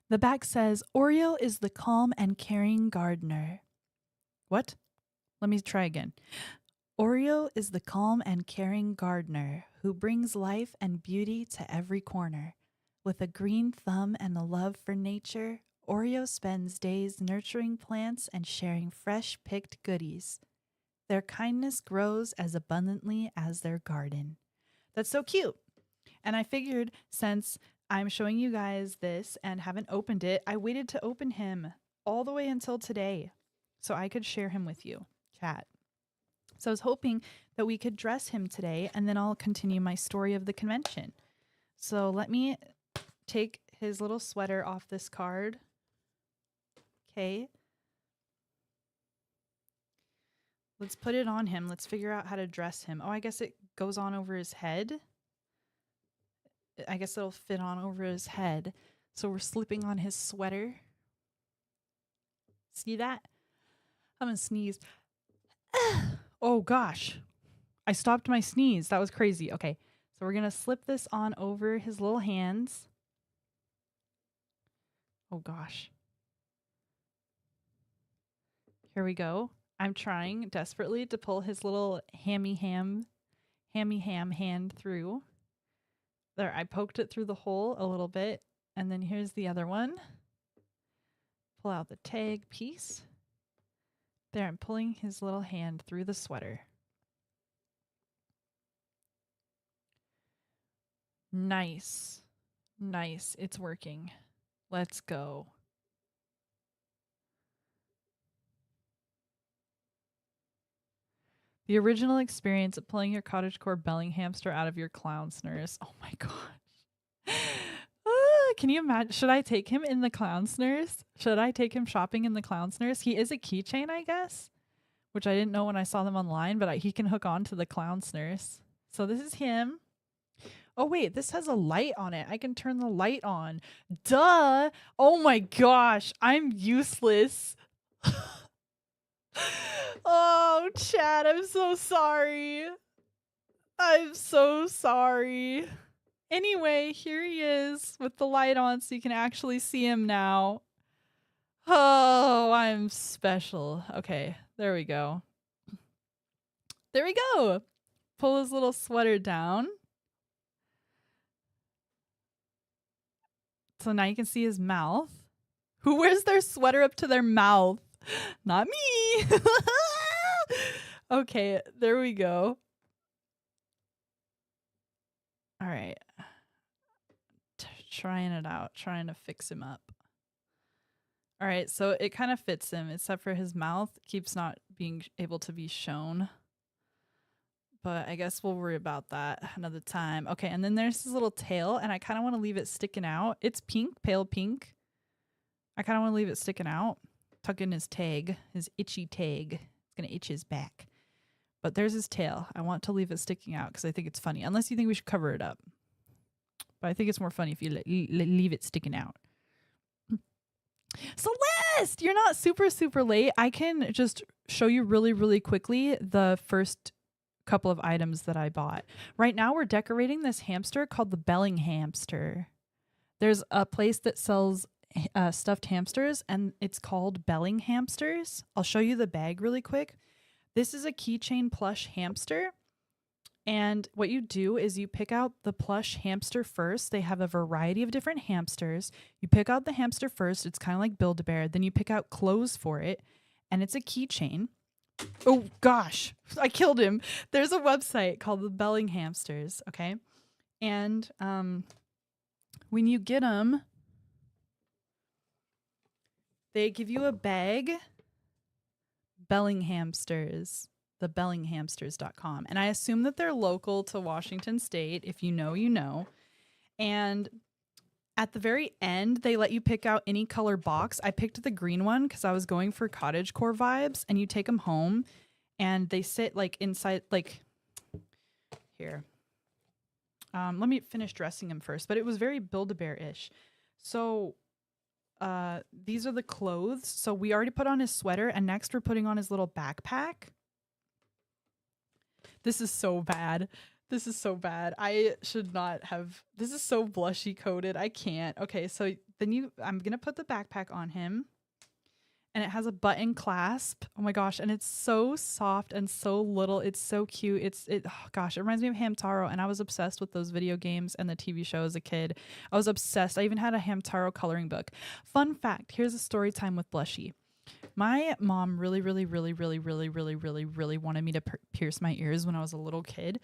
The back says, Oreo is the calm and caring gardener. What? Let me try again. Oreo is the calm and caring gardener who brings life and beauty to every corner. With a green thumb and a love for nature, Oreo spends days nurturing plants and sharing fresh picked goodies. Their kindness grows as abundantly as their garden. That's so cute. And I figured since I'm showing you guys this and haven't opened it, I waited to open him all the way until today so I could share him with you, chat. So I was hoping that we could dress him today, and then I'll continue my story of the convention. So let me take his little sweater off this card. Okay. Let's put it on him. Let's figure out how to dress him. Oh, I guess it goes on over his head. I guess it'll fit on over his head. So we're slipping on his sweater. See that? I'm gonna sneeze. Oh gosh. I stopped my sneeze. That was crazy. Okay. So we're gonna slip this on over his little hands. Oh gosh. Here we go. I'm trying desperately to pull his little hammy ham hand through. There, I poked it through the hole a little bit. And then here's the other one. Pull out the tag piece. There, I'm pulling his little hand through the sweater. Nice. Nice. It's working. Let's go. The original experience of pulling your cottagecore belling hamster out of your clown's nurse. Oh my gosh. Can you imagine? Should I take him in the clown's nurse? Should I take him shopping in the clown's nurse? He is a keychain, I guess, which I didn't know when I saw them online, but he can hook on to the clown's nurse. So this is him. Oh wait, this has a light on it. I can turn the light on. Duh. Oh my gosh. I'm useless. Oh, Chad, I'm so sorry. I'm so sorry. Anyway, here he is with the light on so you can actually see him now. Oh, I'm special. Okay, there we go. There we go. Pull his little sweater down. So now you can see his mouth. Who wears their sweater up to their mouth? Not me. Okay, there we go. All right. Trying it out, trying to fix him up. All right, so it kind of fits him, except for his mouth keeps not being able to be shown. But I guess we'll worry about that another time. Okay, and then there's his little tail, and I kind of want to leave it sticking out. It's pink, pale pink. I kind of want to leave it sticking out. Tuck in his tag, his itchy tag. It's going to itch his back. But there's his tail. I want to leave it sticking out because I think it's funny. Unless you think we should cover it up. But I think it's more funny if you leave it sticking out. Celeste, you're not super late. I can just show you really quickly the first couple of items that I bought. Right now we're decorating this hamster called the Belling Hamster. There's a place that sells stuffed hamsters and it's called Belling Hamsters. I'll show you the bag really quick. This is a keychain plush hamster. And what you do is you pick out the plush hamster first. They have a variety of different hamsters. You pick out the hamster first. It's kind of like Build-A-Bear. Then you pick out clothes for it. And it's a keychain. Oh, gosh. I killed him. There's a website called the Belling Hamsters. Okay. And when you get them, they give you a bag. Belling Hamsters. thebellinghamsters.com. And I assume that they're local to Washington State. If you know, you know. And at the very end, they let you pick out any color box. I picked the green one because I was going for cottagecore vibes. And you take them home and they sit like inside, like here. Let me finish dressing him first. But it was very Build-A-Bear-ish. So these are the clothes. So we already put on his sweater, and next we're putting on his little backpack. This is so bad. This is so bad. I should not have. This is so blushy coated. I can't. Okay, so then I'm gonna put the backpack on him, and it has a button clasp. Oh my gosh, and it's so soft and so little. It's so cute. Oh gosh, it reminds me of Hamtaro, and I was obsessed with those video games and the TV show as a kid. I was obsessed. I even had a Hamtaro coloring book. Fun fact, here's a story time with Blushie. My mom really wanted me to pierce my ears when I was a little kid.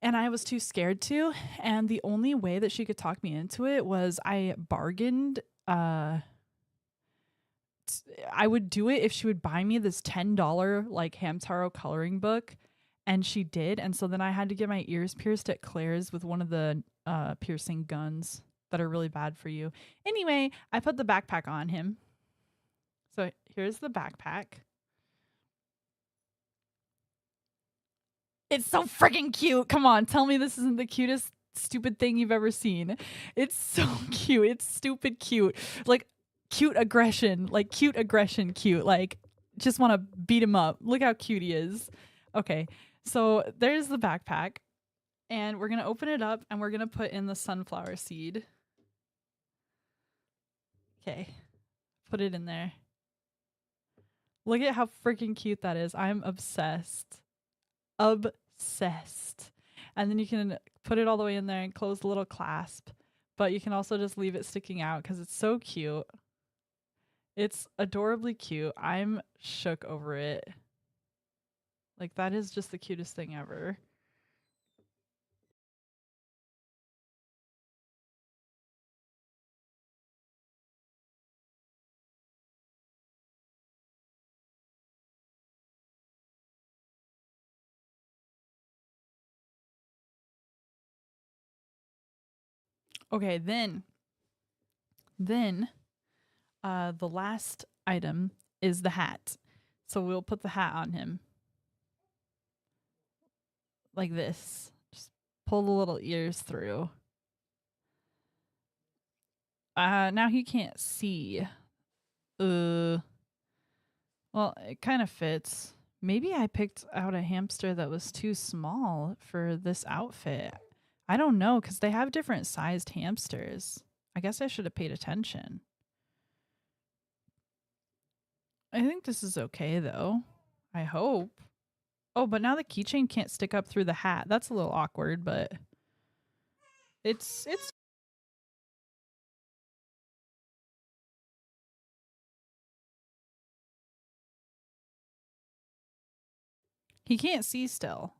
And I was too scared to. And the only way that she could talk me into it was I bargained. I would do it if she would buy me this $10 like Hamtaro coloring book. And she did. And so then I had to get my ears pierced at Claire's with one of the piercing guns that are really bad for you. Anyway, I put the backpack on him. So here's the backpack. It's so freaking cute. Come on, tell me this isn't the cutest stupid thing you've ever seen. It's so cute. It's stupid cute. Like cute aggression. Like cute aggression cute. Like just want to beat him up. Look how cute he is. Okay, so there's the backpack. And we're going to open it up and we're going to put in the sunflower seed. Okay, put it in there. Look at how freaking cute that is. I'm obsessed. Obsessed. And then you can put it all the way in there and close the little clasp. But you can also just leave it sticking out because it's so cute. It's adorably cute. I'm shook over it. Like, that is just the cutest thing ever. Okay, then the last item is the hat. So we'll put the hat on him. Like this. Just pull the little ears through. Now he can't see. Well, it kind of fits. Maybe I picked out a hamster that was too small for this outfit. I don't know, because they have different sized hamsters. I guess I should have paid attention. I think this is okay, though. I hope. Oh, but now the keychain can't stick up through the hat. That's a little awkward, but it's he can't see still.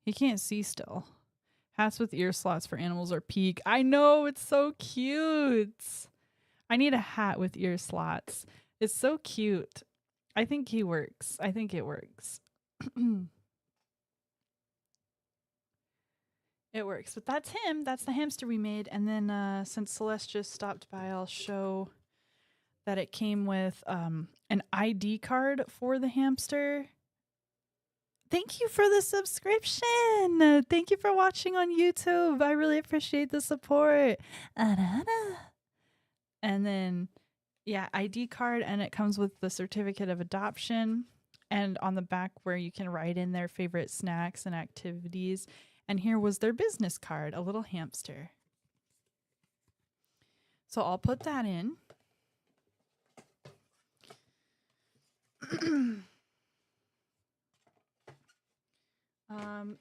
He can't see still. Hats with ear slots for animals are peak. I know, it's so cute. I need a hat with ear slots. It's so cute. I think he works. I think it works. It works. But that's him. That's the hamster we made. And then since Celeste just stopped by, I'll show that it came with an ID card for the hamster. Thank you for the subscription. Thank you for watching on YouTube. I really appreciate the support. And then, yeah, ID card, and it comes with the certificate of adoption. And on the back where you can write in their favorite snacks and activities. And here was their business card, a little hamster. So I'll put that in.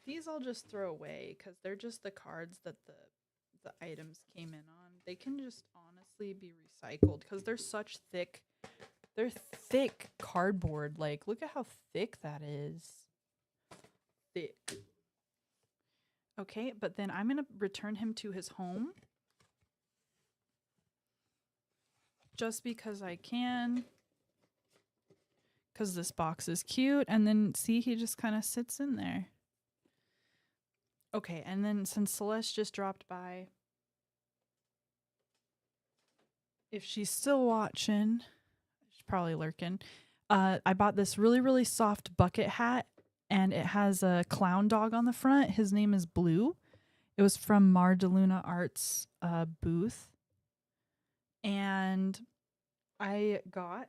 These I'll just throw away because they're just the cards that the items came in on. They can just honestly be recycled because they're such thick. They're thick cardboard. Like, look at how thick that is. Thick. Okay, but then I'm going to return him to his home. Just because I can. Because this box is cute. And then, see, he just kind of sits in there. Okay, and then since Celeste just dropped by, if she's still watching, she's probably lurking, I bought this really, really soft bucket hat, and it has a clown dog on the front. His name is Blue. It was from Mar de Luna Arts booth. And I got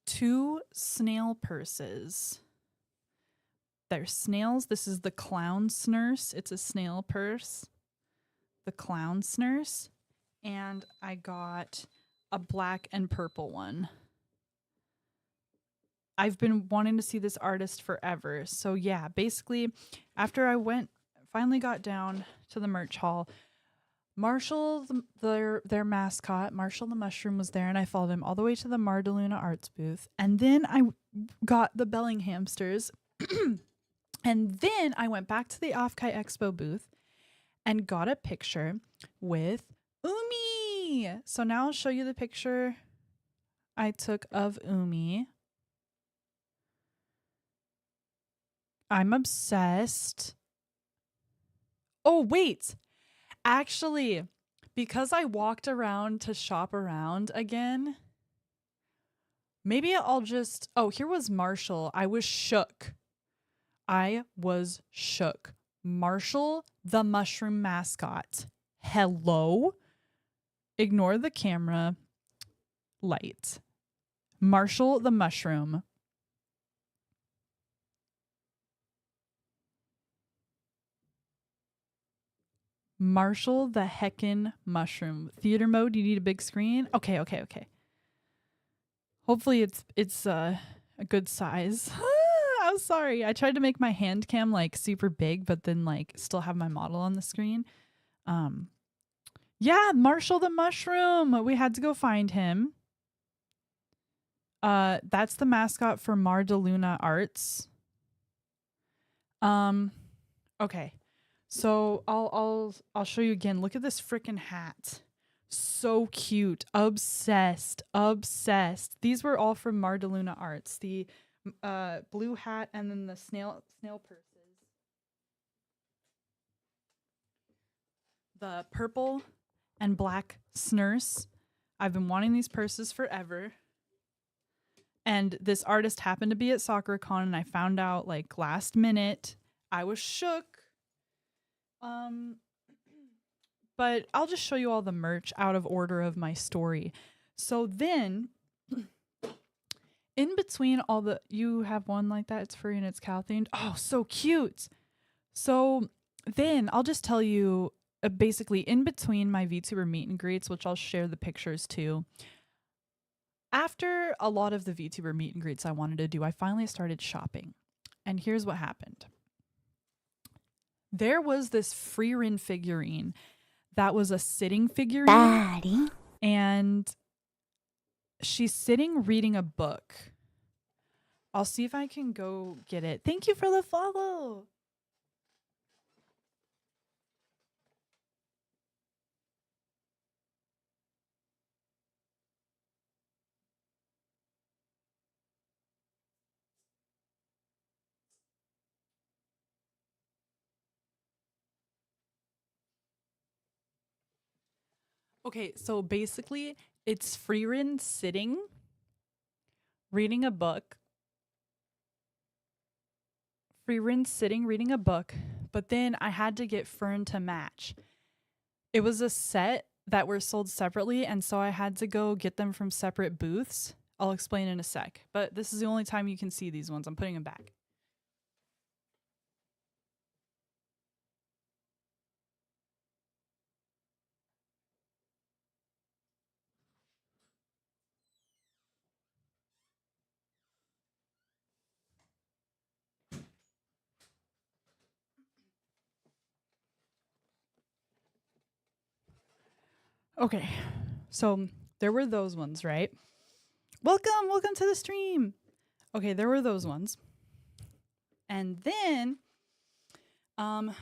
2 snail purses. They're snails. This is the clown's nurse. It's a snail purse. The clown's nurse. And I got a black and purple one. I've been wanting to see this artist forever. So yeah, basically after I finally got down to the merch hall, Marshall, their mascot, Marshall the Mushroom, was there, and I followed him all the way to the Mardaluna Arts booth. And then I got the Bellinghamsters. And then I went back to the Off-Kite Expo booth and got a picture with Umi. So now I'll show you the picture I took of Umi. I'm obsessed. Oh, wait. Actually, because I walked around to shop around again, maybe I'll just... Oh, here was Marshall. I was shook. Marshall, the mushroom mascot. Hello? Ignore the camera light. Marshall, the mushroom. Marshall, the heckin' mushroom. Theater mode, you need a big screen? Okay. Hopefully it's a good size. I'm sorry. I tried to make my hand cam like super big, but then like still have my model on the screen. Yeah, Marshall the mushroom. We had to go find him. That's the mascot for Mardaluna Arts. Okay. So I'll show you again. Look at this freaking hat. So cute. Obsessed. These were all from Mardaluna Arts. The blue hat and then the snail purses. The purple and black snurse. I've been wanting these purses forever. And this artist happened to be at Sakura-Con, and I found out like last minute. I was shook. But I'll just show you all the merch out of order of my story. So then, in between all the... You have one like that. It's furry and it's cow themed. Oh, so cute. So then I'll just tell you, basically in between my VTuber meet and greets, which I'll share the pictures too. After a lot of the VTuber meet and greets I wanted to do, I finally started shopping. And here's what happened. There was this Freerin figurine that was a sitting figurine. Daddy. And she's sitting reading a book. I'll see if I can go get it. Thank you for the follow. Okay, so basically it's Freerin sitting, reading a book. Freerin sitting, reading a book, but then I had to get Fern to match. It was a set that were sold separately, and so I had to go get them from separate booths. I'll explain in a sec, but this is the only time you can see these ones. I'm putting them back. Okay, so there were those ones, right? Welcome to the stream. Okay, there were those ones. And then,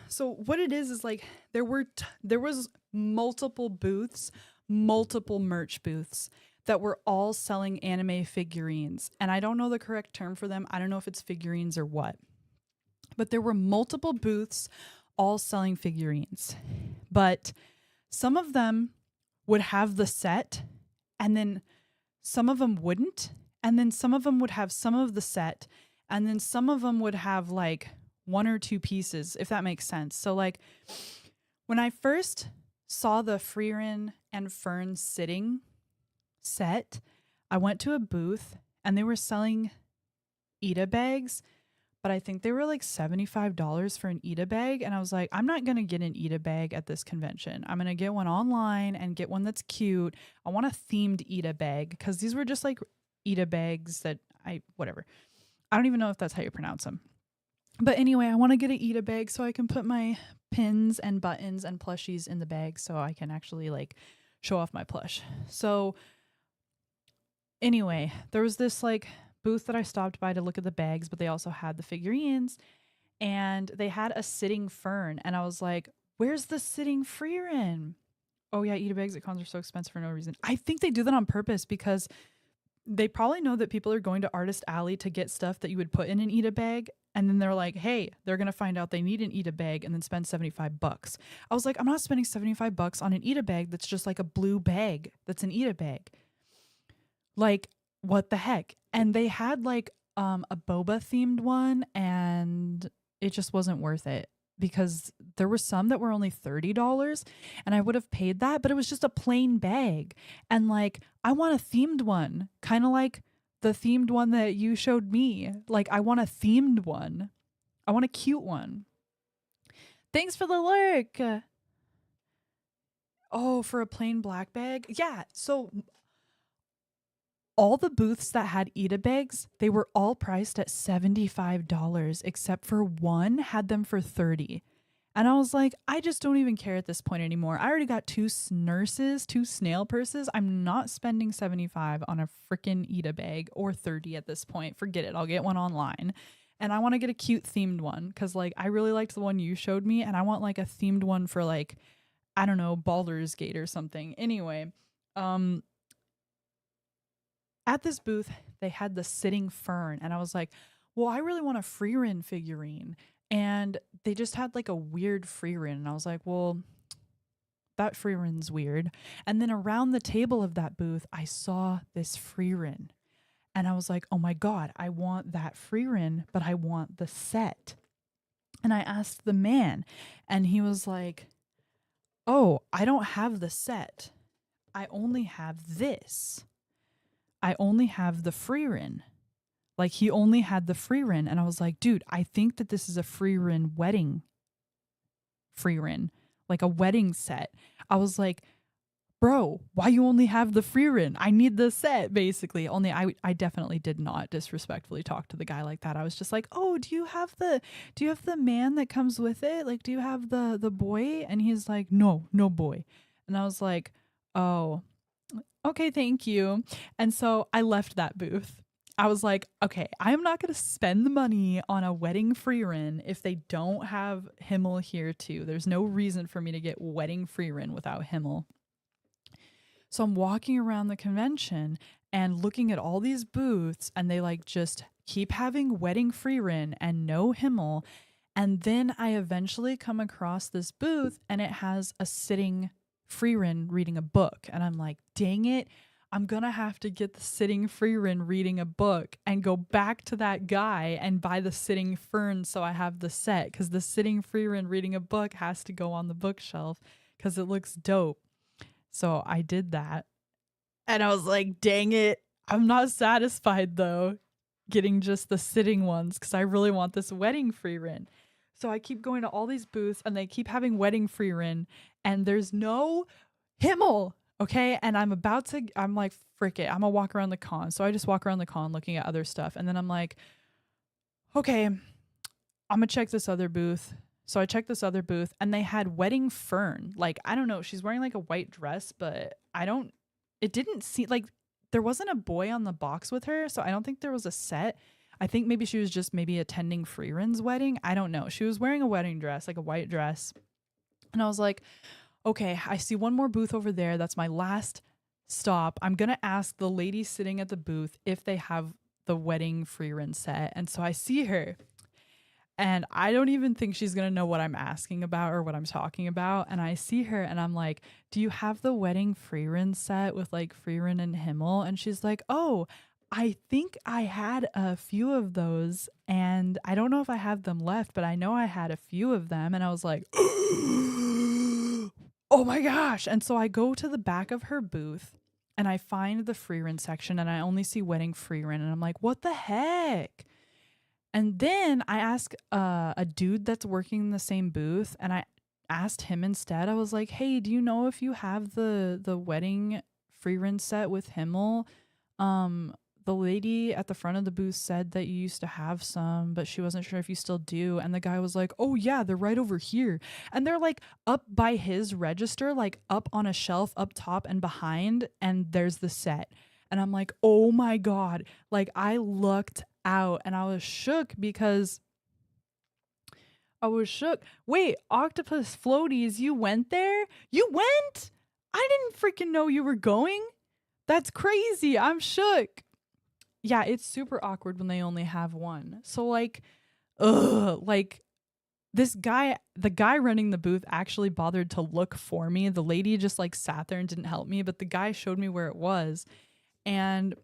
so what it is like there was multiple booths, multiple merch booths that were all selling anime figurines. And I don't know the correct term for them. I don't know if it's figurines or what. But there were multiple booths all selling figurines. But some of them would have the set, and then some of them wouldn't, and then some of them would have some of the set, and then some of them would have like 1 or 2 pieces, if that makes sense. So like when I first saw the Freerin and Fern sitting set, I went to a booth and they were selling Ita bags, but I think they were like $75 for an Ita bag. And I was like, I'm not going to get an Ita bag at this convention. I'm going to get one online and get one that's cute. I want a themed Ita bag because these were just like Ita bags that whatever. I don't even know if that's how you pronounce them. But anyway, I want to get an Ita bag so I can put my pins and buttons and plushies in the bag so I can actually like show off my plush. So anyway, there was this like booth that I stopped by to look at the bags, but they also had the figurines and they had a sitting Fern. And I was like, where's the sitting Freerin? Oh yeah, Ita bags at cons are so expensive for no reason. I think they do that on purpose because they probably know that people are going to Artist Alley to get stuff that you would put in an Ita bag. And then they're like, hey, they're going to find out they need an Ita bag and then spend $75. I was like, I'm not spending $75 on an Ita bag that's just like a blue bag that's an Ita bag. Like, what the heck? And they had like a boba themed one and it just wasn't worth it because there were some that were only $30 and I would have paid that, but it was just a plain bag. And like, I want a themed one, kind of like the themed one that you showed me. Like, I want a themed one. I want a cute one. Thanks for the lurk. Oh, for a plain black bag? Yeah, so all the booths that had Ita bags, they were all priced at $75, except for one had them for $30. And I was like, I just don't even care at this point anymore. I already got two snail purses. I'm not spending $75 on a freaking Ita bag or $30 at this point. Forget it. I'll get one online. And I want to get a cute themed one because like I really liked the one you showed me and I want like a themed one for like, I don't know, Baldur's Gate or something. Anyway, at this booth, they had the sitting Fern and I was like, well, I really want a Freerin figurine. And they just had like a weird Freerin. And I was like, well, that Freerin's weird. And then around the table of that booth, I saw this Freerin. And I was like, oh my God, I want that Freerin, but I want the set. And I asked the man and he was like, oh, I don't have the set. I only have this. I only have the Freerin. Like he only had the Freerin. And I was like, dude, I think that this is a Freerin wedding Freerin, like a wedding set. I was like, bro, why you only have the Freerin? I need the set, basically. Only I definitely did not disrespectfully talk to the guy like that. I was just like, oh, do you have the man that comes with it? Like, do you have the boy? And he's like, no boy. And I was like, oh, okay, thank you. And so I left that booth. I was like, okay, I'm not going to spend the money on a wedding Freerin if they don't have Himmel here too. There's no reason for me to get wedding Freerin without Himmel. So I'm walking around the convention and looking at all these booths and they like just keep having wedding Freerin and no Himmel. And then I eventually come across this booth and it has a sitting Freerin reading a book. And I'm like, dang it. I'm going to have to get the sitting Freerin reading a book and go back to that guy and buy the sitting Fern so I have the set because the sitting Freerin reading a book has to go on the bookshelf because it looks dope. So I did that. And I was like, dang it. I'm not satisfied though, getting just the sitting ones because I really want this wedding Freerin. So I keep going to all these booths and they keep having wedding Freerin and there's no Himmel. Okay, and I'm like, frick it, I'm gonna walk around the con. So I just walk around the con looking at other stuff. And then I'm like, okay, I'm gonna check this other booth. So I checked this other booth and they had wedding Fern. Like, I don't know, she's wearing like a white dress, but it didn't seem like there wasn't a boy on the box with her. So I don't think there was a set. I think maybe she was just maybe attending Freerin's wedding. I don't know. She was wearing a wedding dress, like a white dress. And I was like, okay, I see one more booth over there. That's my last stop. I'm going to ask the lady sitting at the booth if they have the wedding Freerin set. And so I see her and I don't even think she's going to know what I'm asking about or what I'm talking about. And I see her and I'm like, do you have the wedding Freerin set with like Freerin and Himmel? And she's like, oh, I think I had a few of those and I don't know if I have them left, but I know I had a few of them. And I was like, Oh my gosh. And so I go to the back of her booth and I find the free rent section and I only see wedding free rent. And I'm like, what the heck? And then I ask a dude that's working in the same booth and I asked him instead. I was like, hey, do you know if you have the wedding free rent set with Himmel? The lady at the front of the booth said that you used to have some, but she wasn't sure if you still do. And the guy was like, oh yeah, they're right over here. And they're like up by his register, like up on a shelf up top and behind, and there's the set. And I'm like, oh my God. Like I looked out and I was shook because I was shook. Wait, Octopus Floaties, you went there? You went? I didn't freaking know you were going. That's crazy. I'm shook. Yeah, it's super awkward when they only have one. So like, like this guy, the guy running the booth actually bothered to look for me. The lady just like sat there and didn't help me, but the guy showed me where it was. And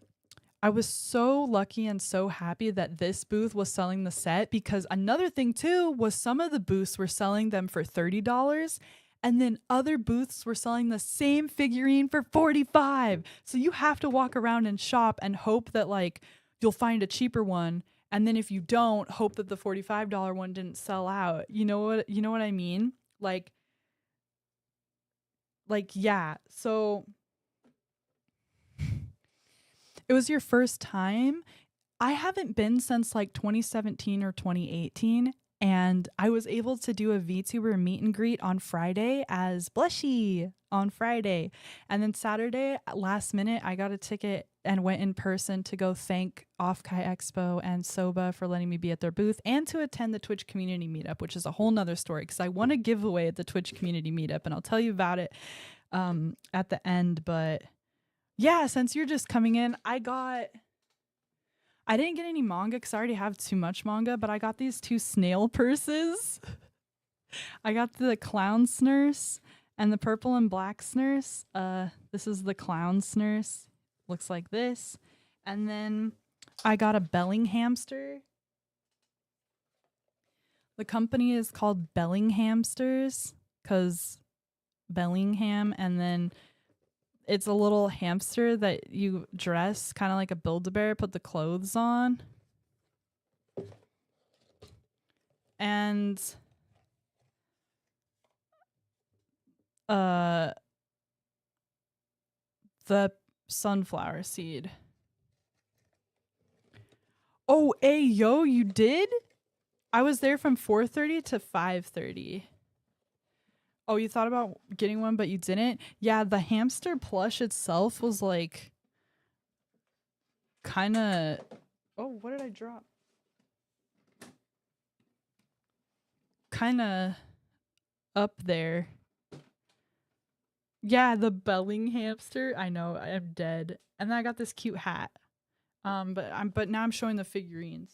I was so lucky and so happy that this booth was selling the set, because another thing too was some of the booths were selling them for $30 and then other booths were selling the same figurine for $45. So you have to walk around and shop and hope that like you'll find a cheaper one, and then if you don't, hope that the $45 one didn't sell out. You know what I mean? Like yeah. So it was your first time. I haven't been since like 2017 or 2018. And I was able to do a VTuber meet and greet on Friday as Blushie on Friday. And then Saturday, last minute, I got a ticket and went in person to go thank Off-Kai Expo and Soba for letting me be at their booth and to attend the Twitch community meetup, which is a whole nother story because I won a giveaway at the Twitch community meetup and I'll tell you about it at the end. But yeah, since you're just coming in, I didn't get any manga because I already have too much manga, but I got these two snail purses. I got the clown's nurse and the purple and black's nurse. This is the clown's nurse. Looks like this. And then I got a belling hamster. The company is called Bellinghamsters because Bellingham, and then it's a little hamster that you dress kind of like a Build-A-Bear, put the clothes on. And the sunflower seed. Oh, hey, yo, you did? I was there from 4:30 to 5:30. Oh, you thought about getting one, but you didn't? Yeah, the hamster plush itself was like kind of... Oh, what did I drop? Kind of up there. Yeah, the belling hamster. I know, I'm dead. And then I got this cute hat. But now I'm showing the figurines.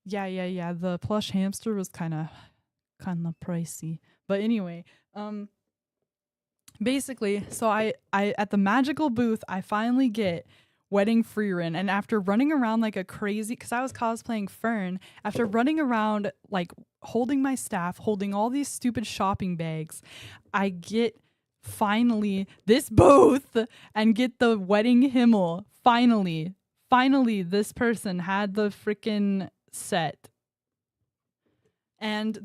Yeah. The plush hamster was kind of pricey. But anyway, basically, so I at the magical booth, I finally get wedding free rent, and after running around like a crazy, because I was cosplaying Fern, after running around like holding my staff, holding all these stupid shopping bags, I get finally this booth and get the wedding Himmel. Finally, this person had the freaking set. And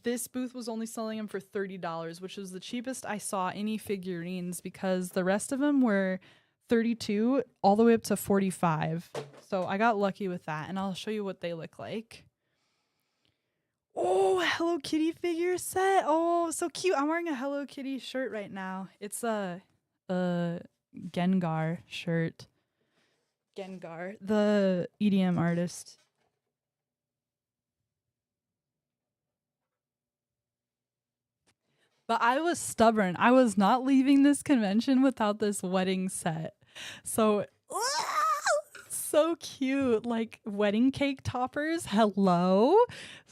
this booth was only selling them for $30, which was the cheapest I saw any figurines, because the rest of them were $32 all the way up to $45. So I got lucky with that, and I'll show you what they look like. Oh, Hello Kitty figure set. Oh, so cute. I'm wearing a Hello Kitty shirt right now. It's a Gengar shirt. Gengar, the EDM artist. But I was stubborn. I was not leaving this convention without this wedding set. So, so cute. Like wedding cake toppers. Hello.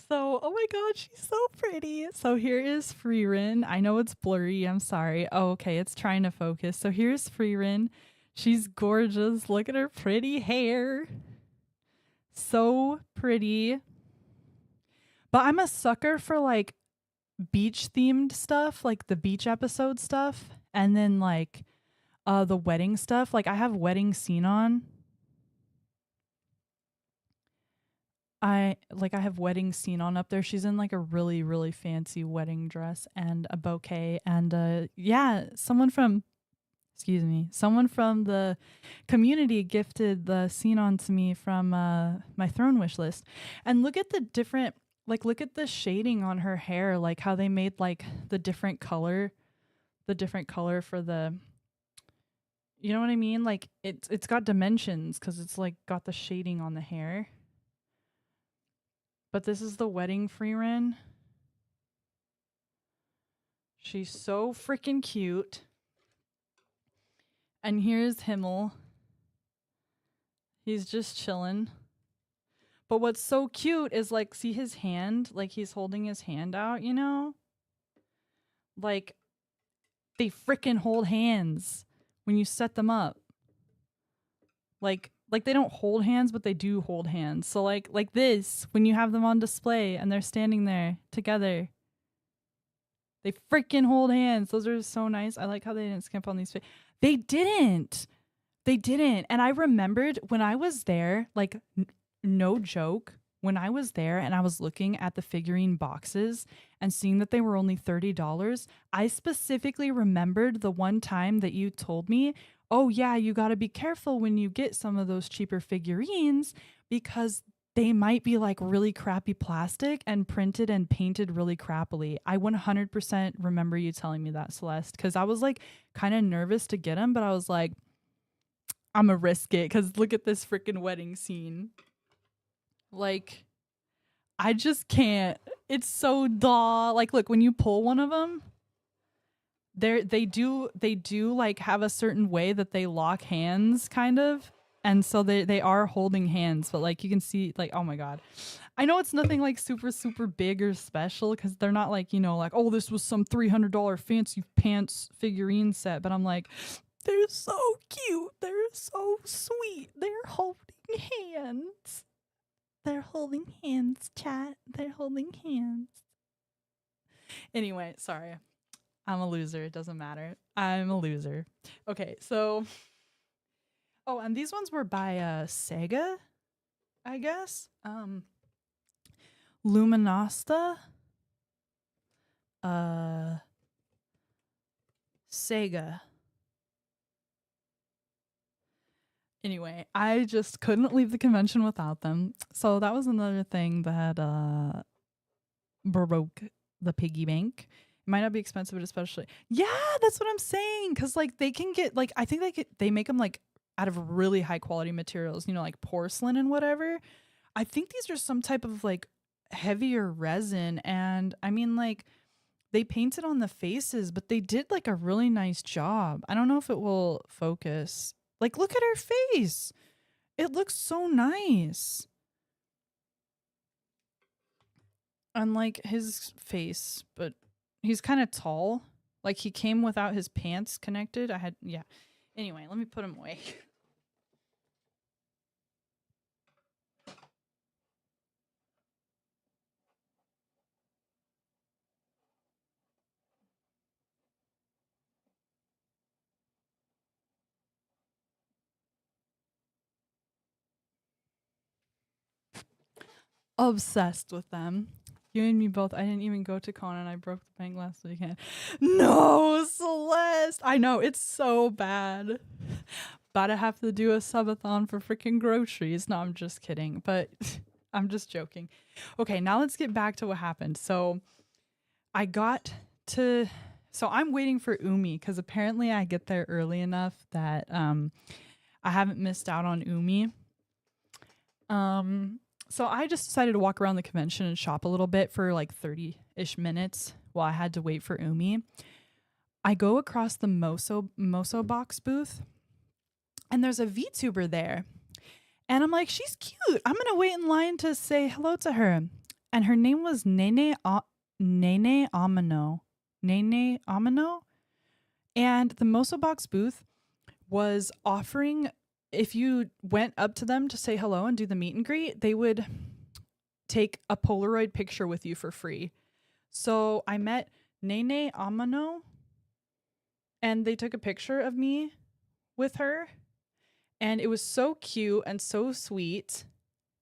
So, oh my God, she's so pretty. So here is Freerin. I know it's blurry. I'm sorry. Oh, okay. It's trying to focus. So here's Freerin. She's gorgeous. Look at her pretty hair. So pretty. But I'm a sucker for like beach themed stuff, like the beach episode stuff, and then like the wedding stuff. Like I have wedding scene on. I have wedding scene on up there. She's in like a really, really fancy wedding dress and a bouquet. And yeah, someone from the community gifted the scene on to me from my throne wish list. And look at the different, like, look at the shading on her hair, like how they made like the different color for the, you know what I mean? Like it's got dimensions because it's like got the shading on the hair. But this is the wedding Freerin. She's so freaking cute. And here's Himmel. He's just chilling. But what's so cute is like, see his hand? Like he's holding his hand out, you know? Like they freaking hold hands when you set them up. Like they don't hold hands, but they do hold hands. So like this, when you have them on display and they're standing there together, they freaking hold hands. Those are so nice. I like how they didn't skimp on these. They didn't. And I remembered when I was there, like no joke, when I was there and I was looking at the figurine boxes and seeing that they were only $30, I specifically remembered the one time that you told me, oh yeah, you got to be careful when you get some of those cheaper figurines because they might be like really crappy plastic and printed and painted really crappily. I 100% remember you telling me that, Celeste, because I was like kind of nervous to get them, but I was like, I'm gonna risk it because look at this freaking wedding scene. Like, I just can't. It's so duh. Like, look, when you pull one of them, they do like have a certain way that they lock hands, kind of. And so they are holding hands, but like you can see, like, oh my god. I know it's nothing like super, super big or special because they're not like, you know, like, oh, this was some $300 fancy pants figurine set. But I'm like, they're so cute. They're so sweet. They're holding hands. They're holding hands, chat. They're holding hands. Anyway, sorry. I'm a loser. It doesn't matter. I'm a loser. Okay, so... Oh, and these ones were by Sega, I guess. Luminasta. Sega. Anyway, I just couldn't leave the convention without them. So that was another thing that broke the piggy bank. It might not be expensive, but especially... Yeah, that's what I'm saying. Because like they can get... like I think they make them like out of really high quality materials, you know, like porcelain and whatever. I think these are some type of like heavier resin. And I mean, like they painted on the faces, but they did like a really nice job. I don't know if it will focus. Like, look at her face. It looks so nice. Unlike his face, but he's kind of tall. Like he came without his pants connected. Yeah. Anyway, let me put him away. Obsessed with them. You and me both. I didn't even go to con and I broke the bank last weekend. No, Celeste. I know, it's so bad. About to have to do a subathon for freaking groceries. No, I'm just kidding. But I'm just joking. Okay, now let's get back to what happened. So I'm waiting for Umi because apparently I get there early enough that I haven't missed out on Umi. So I just decided to walk around the convention and shop a little bit for like 30-ish minutes while I had to wait for Umi. I go across the Moso box booth and there's a VTuber there. And I'm like, she's cute. I'm going to wait in line to say hello to her. And her name was Nene Amino. Nene Amino. And the Moso box booth was offering... if you went up to them to say hello and do the meet and greet, they would take a Polaroid picture with you for free. So I met Nene Amano, and they took a picture of me with her, and it was so cute and so sweet.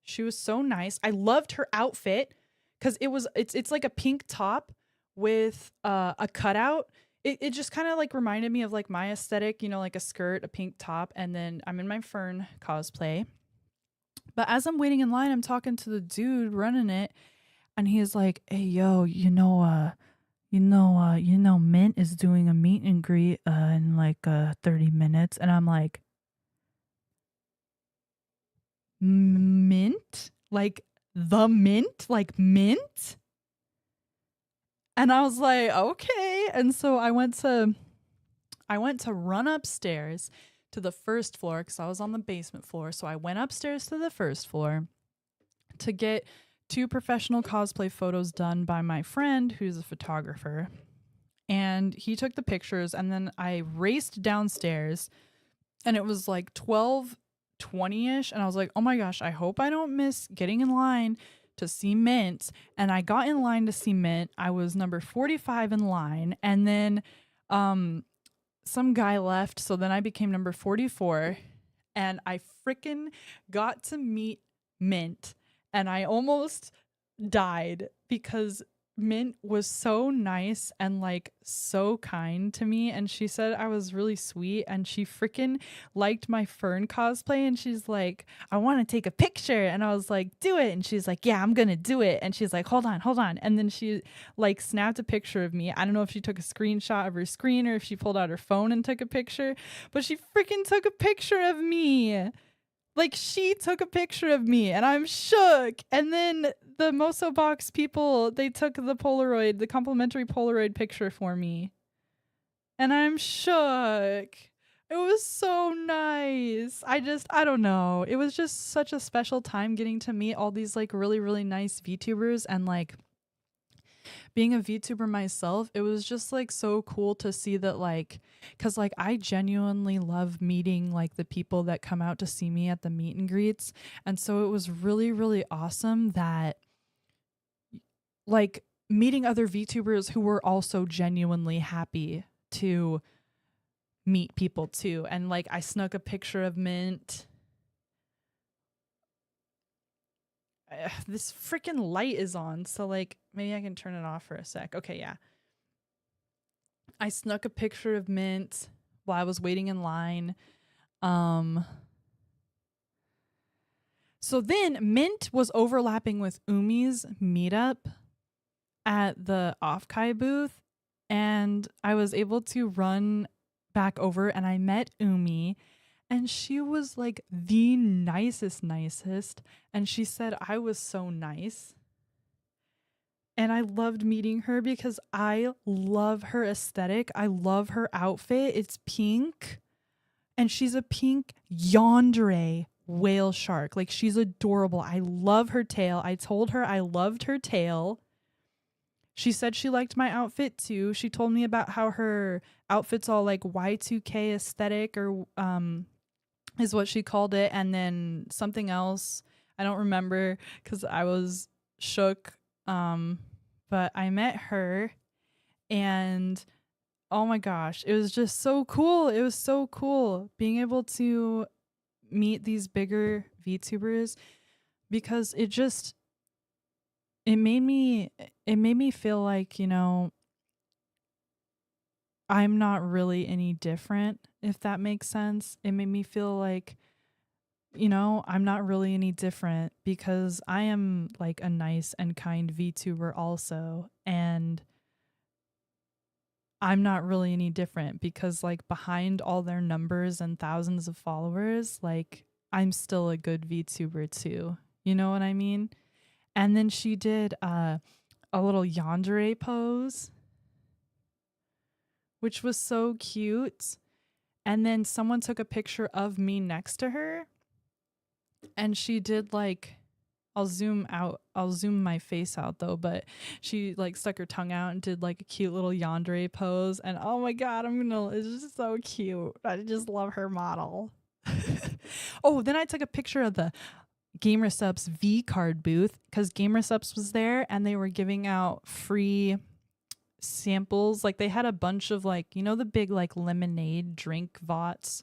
She was so nice. I loved her outfit because it's like a pink top with a cutout. It just kind of like reminded me of like my aesthetic, you know, like a skirt, a pink top, and then I'm in my Fern cosplay. But as I'm waiting in line, I'm talking to the dude running it, and he's like, "Hey, yo, Mint is doing a meet and greet in like 30 minutes," and I'm like, "Mint? Like the mint? Like mint?" And I was like, "Okay." And so I went to run upstairs to the first floor because I was on the basement floor. So I went upstairs to the first floor to get 2 professional cosplay photos done by my friend who's a photographer. And he took the pictures, and then I raced downstairs, and it was like 12:20ish, and I was like, "Oh my gosh, I hope I don't miss getting in line to see Mint." And I got in line to see Mint. I was number 45 in line, and then some guy left, so then I became number 44, and I freaking got to meet Mint, and I almost died because Mint was so nice and like so kind to me, and she said I was really sweet, and she freaking liked my Fern cosplay, and she's like, "I want to take a picture," and I was like, "Do it," and she's like, "Yeah, I'm gonna do it," and she's like, hold on," and then she like snapped a picture of me. I don't know if she took a screenshot of her screen or if she pulled out her phone and took a picture, but she freaking took a picture of me. Like, she took a picture of me, and I'm shook. And then the Moso Box people, they took the complimentary Polaroid picture for me. And I'm shook. It was so nice. I don't know. It was just such a special time getting to meet all these like really, really nice VTubers, and like being a VTuber myself, it was just like so cool to see that, like, because like I genuinely love meeting like the people that come out to see me at the meet and greets. And so it was really, really awesome that like meeting other VTubers who were also genuinely happy to meet people too. And like I snuck a picture of Mint. This freaking light is on, so like maybe I can turn it off for a sec. Okay, yeah. I snuck a picture of Mint while I was waiting in line. So then Mint was overlapping with Umi's meetup at the Offkai booth, and I was able to run back over, and I met Umi, and she was like the nicest, and she said I was so nice. And I loved meeting her because I love her aesthetic. I love her outfit. It's pink, and she's a pink yandere whale shark. Like, she's adorable. I love her tail. I told her I loved her tail. She said she liked my outfit too. She told me about how her outfit's all like Y2K aesthetic, or is what she called it, and then something else. I don't remember because I was shook. But I met her, and oh my gosh, it was just so cool. It was so cool being able to meet these bigger VTubers, because it made me feel like, you know, I'm not really any different, if that makes sense. It made me feel like, you know, I'm not really any different because I am like a nice and kind VTuber also. And I'm not really any different because like behind all their numbers and thousands of followers, like I'm still a good VTuber too. You know what I mean? And then she did a little yandere pose, which was so cute. And then someone took a picture of me next to her, and she did like, I'll zoom my face out though, but she like stuck her tongue out and did like a cute little yandere pose, and oh my god, it's just so cute. I just love her model. Oh, then I took a picture of the GamerSupps V card booth because GamerSupps was there and they were giving out free samples. Like they had a bunch of like, you know, the big like lemonade drink vots.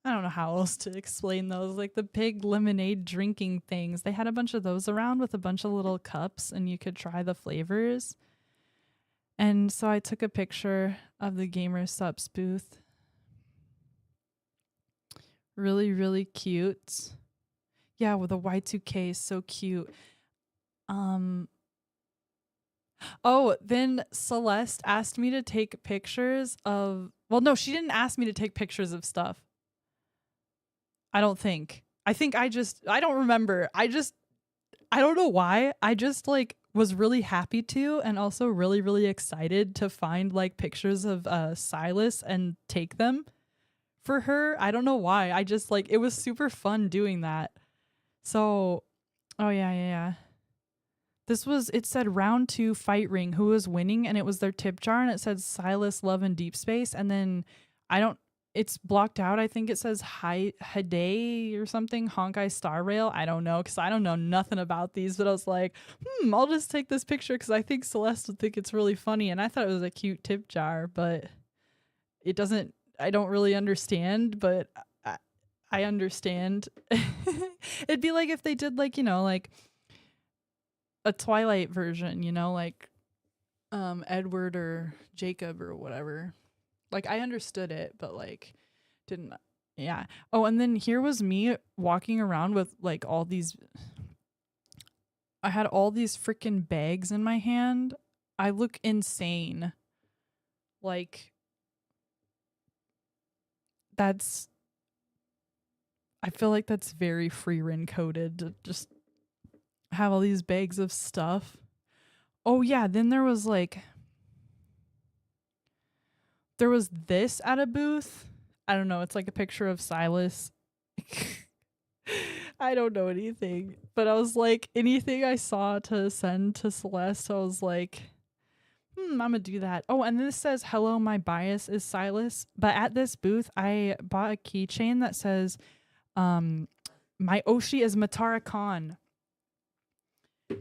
I don't know how else to explain those, like the big lemonade drinking things. They had a bunch of those around with a bunch of little cups and you could try the flavors. And so I took a picture of the GamerSupps booth. Really, really cute. Yeah, with a Y2K, so cute. Oh, then Celeste asked me to take pictures of, well, no, she didn't ask me to take pictures of stuff. I don't think. I don't remember. I don't know why. I just like was really happy to and also really, really excited to find like pictures of Silas and take them for her. I don't know why. I just like, it was super fun doing that. So, oh yeah. It said round 2 fight ring, who was winning, and it was their tip jar, and it said Silas, Love, and Deep Space, and then it's blocked out. I think it says Hade or something, Honkai Star Rail. I don't know, because I don't know nothing about these, but I was like, I'll just take this picture because I think Celeste would think it's really funny, and I thought it was a cute tip jar, but I don't really understand, but I understand. It'd be like if they did like, you know, like a Twilight version, you know, like Edward or Jacob or whatever. Like I understood it, but like didn't. Yeah. Oh, and then here was me walking around with like all these. I had all these freaking bags in my hand. I look insane. Like I feel like that's very Freerin coded to just have all these bags of stuff. Oh yeah, then there was this at a booth. I don't know, it's like a picture of Silas. I don't know anything, but I was like, anything I saw to send to Celeste, I was like, I'm gonna do that. Oh, and this says, hello, my bias is Silas. But at this booth, I bought a keychain that says, my Oshi is Matara-Con.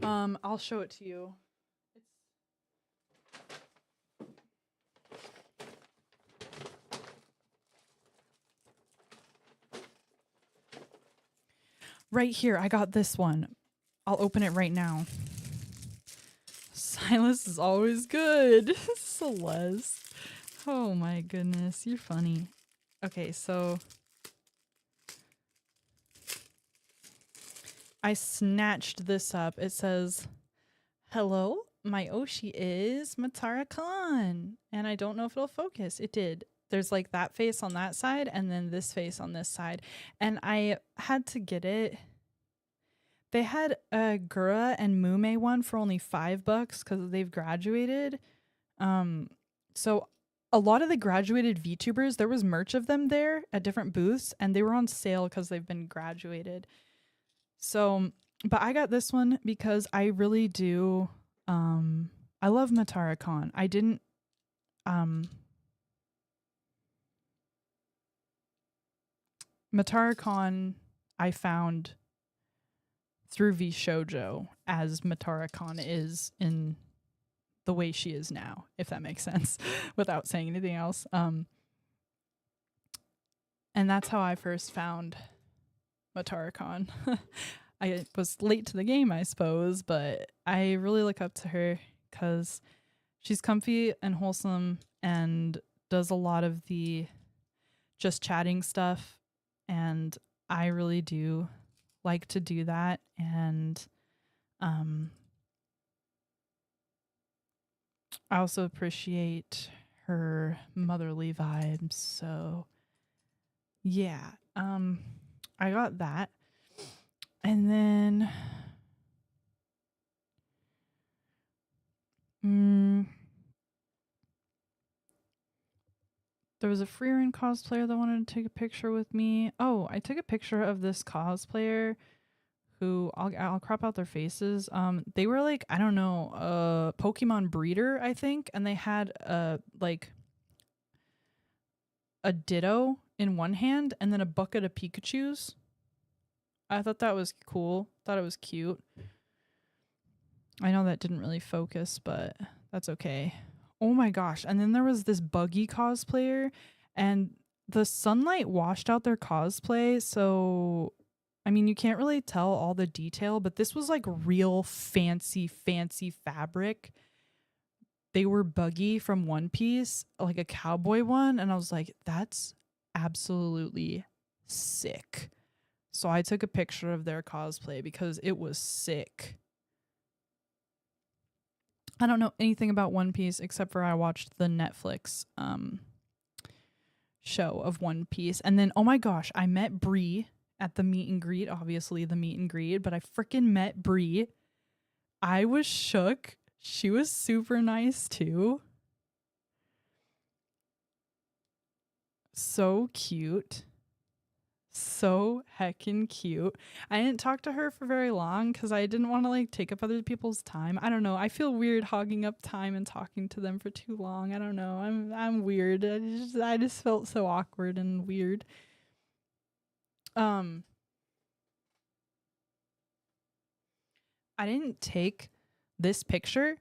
I'll show it to you. Right here, I got this one. I'll open it right now. Silas is always good. Celeste. Oh my goodness, you're funny. Okay, so I snatched this up. It says, hello, my Oshi is Matara-Con. And I don't know if it'll focus. It did. There's like that face on that side and then this face on this side. And I had to get it. They had a Gura and Mume one for only $5 because they've graduated. So a lot of the graduated VTubers, there was merch of them there at different booths and they were on sale because they've been graduated. So, but I got this one because I really do, I love Matara-Con. I didn't, Matara-Con I found through V Shoujo as Matara-Con is in the way she is now, if that makes sense, without saying anything else. And that's how I first found Matara-Con. I was late to the game, I suppose, but I really look up to her because she's comfy and wholesome and does a lot of the just chatting stuff. And I really do like to do that. And I also appreciate her motherly vibes. So yeah, I got that. And then there was a Freerin cosplayer that wanted to take a picture with me. Oh, I took a picture of this cosplayer who I'll crop out their faces. They were like, I don't know, a Pokemon breeder, I think, and they had like a Ditto in one hand and then a bucket of Pikachus. I thought that was cool. Thought it was cute. I know that didn't really focus, but that's okay. Oh my gosh. And then there was this buggy cosplayer, and the sunlight washed out their cosplay. So, I mean, you can't really tell all the detail, but this was like real fancy fabric. They were buggy from One Piece, like a cowboy one. And I was like, that's absolutely sick. So I took a picture of their cosplay because it was sick. I don't know anything about One Piece except for I watched the Netflix show of One Piece. And then, oh my gosh, I met Bree at the meet and greet. Obviously the meet and greet, but I freaking met Bree. I was shook. She was super nice too. So cute. So heckin' cute. I didn't talk to her for very long because I didn't want to like take up other people's time. I don't know. I feel weird hogging up time and talking to them for too long. I don't know. I'm weird. I just felt so awkward and weird. I didn't take this picture.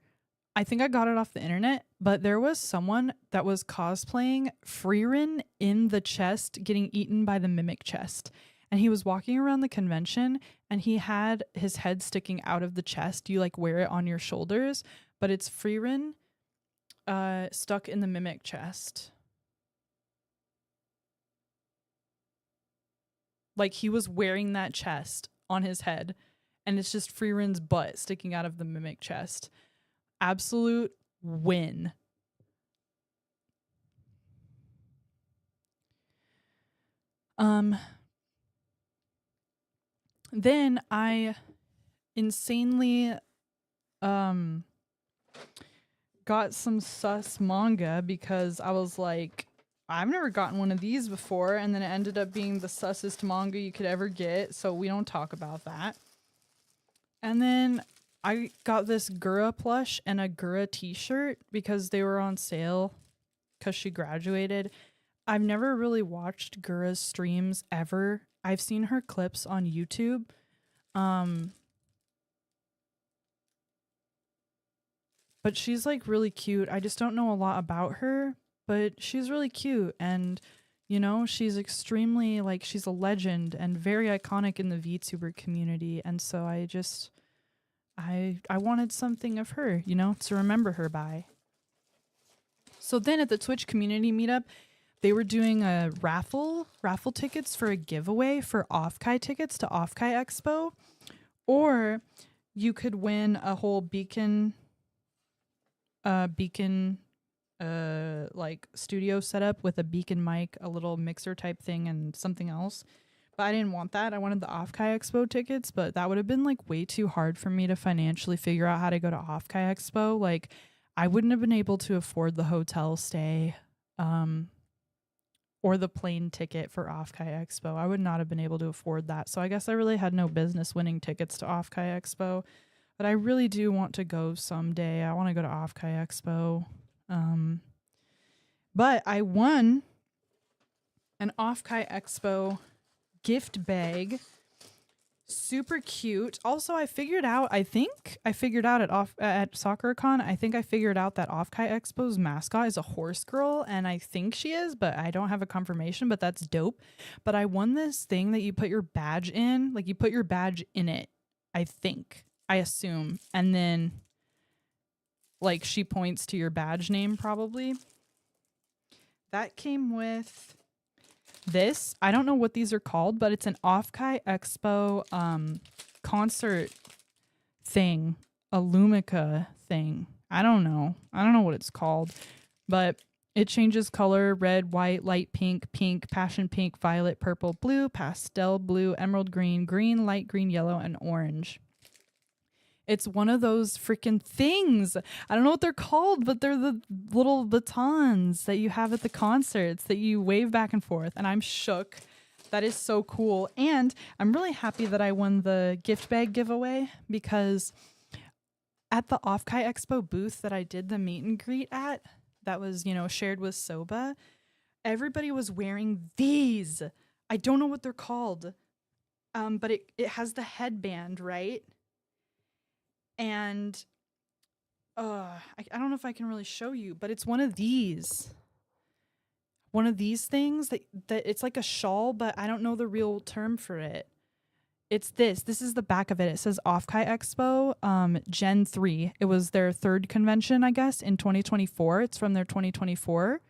I think I got it off the internet, but there was someone that was cosplaying Freerin in the chest getting eaten by the mimic chest. And he was walking around the convention and he had his head sticking out of the chest. You like wear it on your shoulders, but it's Freerin stuck in the mimic chest. Like he was wearing that chest on his head and it's just Freerin's butt sticking out of the mimic chest. Absolute win. Then I insanely got some sus manga because I was like, I've never gotten one of these before, and then it ended up being the sussest manga you could ever get, so we don't talk about that. And then I got this Gura plush and a Gura t-shirt because they were on sale because she graduated. I've never really watched Gura's streams ever. I've seen her clips on YouTube. But she's like really cute. I just don't know a lot about her, but she's really cute. And, you know, she's extremely like, she's a legend and very iconic in the VTuber community. And so I wanted something of her, you know, to remember her by. So then at the Twitch community meetup, they were doing a raffle tickets for a giveaway for Off-Kai tickets to Off-Kai Expo. Or you could win a whole beacon like studio setup with a beacon mic, a little mixer type thing, and something else. But I didn't want that. I wanted the Off-Kai Expo tickets, but that would have been like way too hard for me to financially figure out how to go to Off-Kai Expo. Like I wouldn't have been able to afford the hotel stay or the plane ticket for Off-Kai Expo. I would not have been able to afford that. So I guess I really had no business winning tickets to Off-Kai Expo. But I really do want to go someday. I want to go to Off-Kai Expo. But I won an Off-Kai Expo gift bag. Super cute. Also, I figured out at Sakura-Con, I think I figured out that Off-Kai Expo's mascot is a horse girl, and I think she is, but I don't have a confirmation, but that's dope. But I won this thing that you put your badge in, like you put your badge in it, I assume, and then like she points to your badge name probably. That came with this. I don't know what these are called, but it's an Off-Kai Expo concert thing, a Lumica thing. I don't know what it's called, but it changes color: red, white, light pink, pink, passion pink, violet, purple, blue, pastel blue, emerald green, green, light green, yellow, and orange. It's one of those freaking things. I don't know what they're called, but they're the little batons that you have at the concerts that you wave back and forth. And I'm shook. That is so cool. And I'm really happy that I won the gift bag giveaway because at the Off-Kai Expo booth that I did the meet and greet at, that was, you know, shared with Soba, everybody was wearing these. I don't know what they're called. but it has the headband, right? And I don't know if I can really show you, but it's one of these things that it's like a shawl, but I don't know the real term for it. It's this is the back of it. It says Off-Kai Expo Gen 3. It was their third convention, I guess, in 2024. It's from their 2024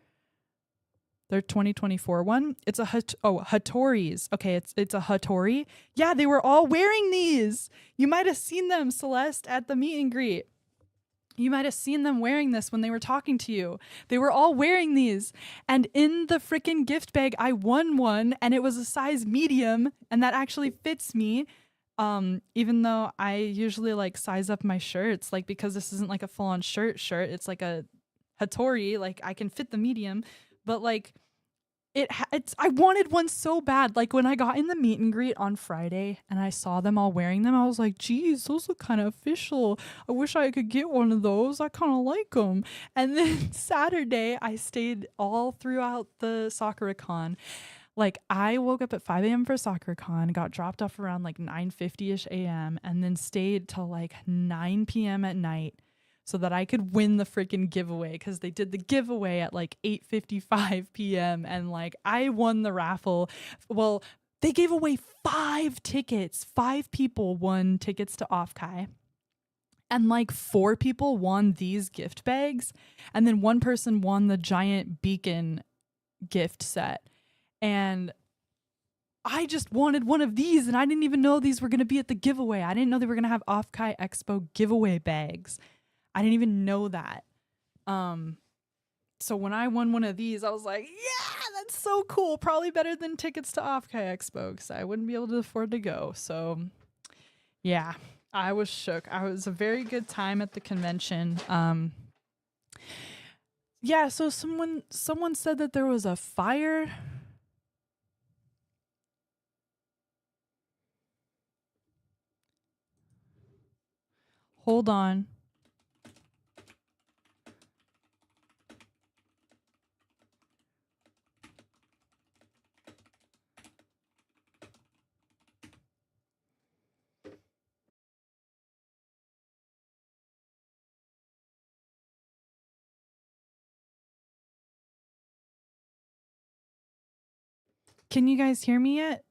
one. It's a Hattori's. Okay, it's a Hattori. Yeah, they were all wearing these. You might have seen them, Celeste, at the meet and greet. You might have seen them wearing this when they were talking to you. They were all wearing these. And in the freaking gift bag, I won one, and it was a size medium, and that actually fits me. Even though I usually like size up my shirts, like because this isn't like a full-on shirt, it's like a Hattori, like I can fit the medium, but like I wanted one so bad. Like when I got in the meet and greet on Friday and I saw them all wearing them, I was like, geez, those look kind of official. I wish I could get one of those. I kind of like them. And then Saturday, I stayed all throughout the Sakura-Con. Like I woke up at 5 a.m. for Sakura-Con, got dropped off around like 9:50ish a.m. and then stayed till like 9 p.m. at night so that I could win the freaking giveaway, because they did the giveaway at like 8:55 p.m. and like I won the raffle. Well, they gave away 5 tickets. 5 people won tickets to Off-Kai. And like 4 people won these gift bags. And then 1 person won the giant beacon gift set. And I just wanted one of these, and I didn't even know these were going to be at the giveaway. I didn't know they were going to have Off-Kai Expo giveaway bags. I didn't even know that. So when I won one of these, I was like, yeah, that's so cool. Probably better than tickets to Off-Kai Expo, because I wouldn't be able to afford to go. So yeah, I was shook. I was a very good time at the convention. Yeah, so someone said that there was a fire. Hold on. Can you guys hear me yet?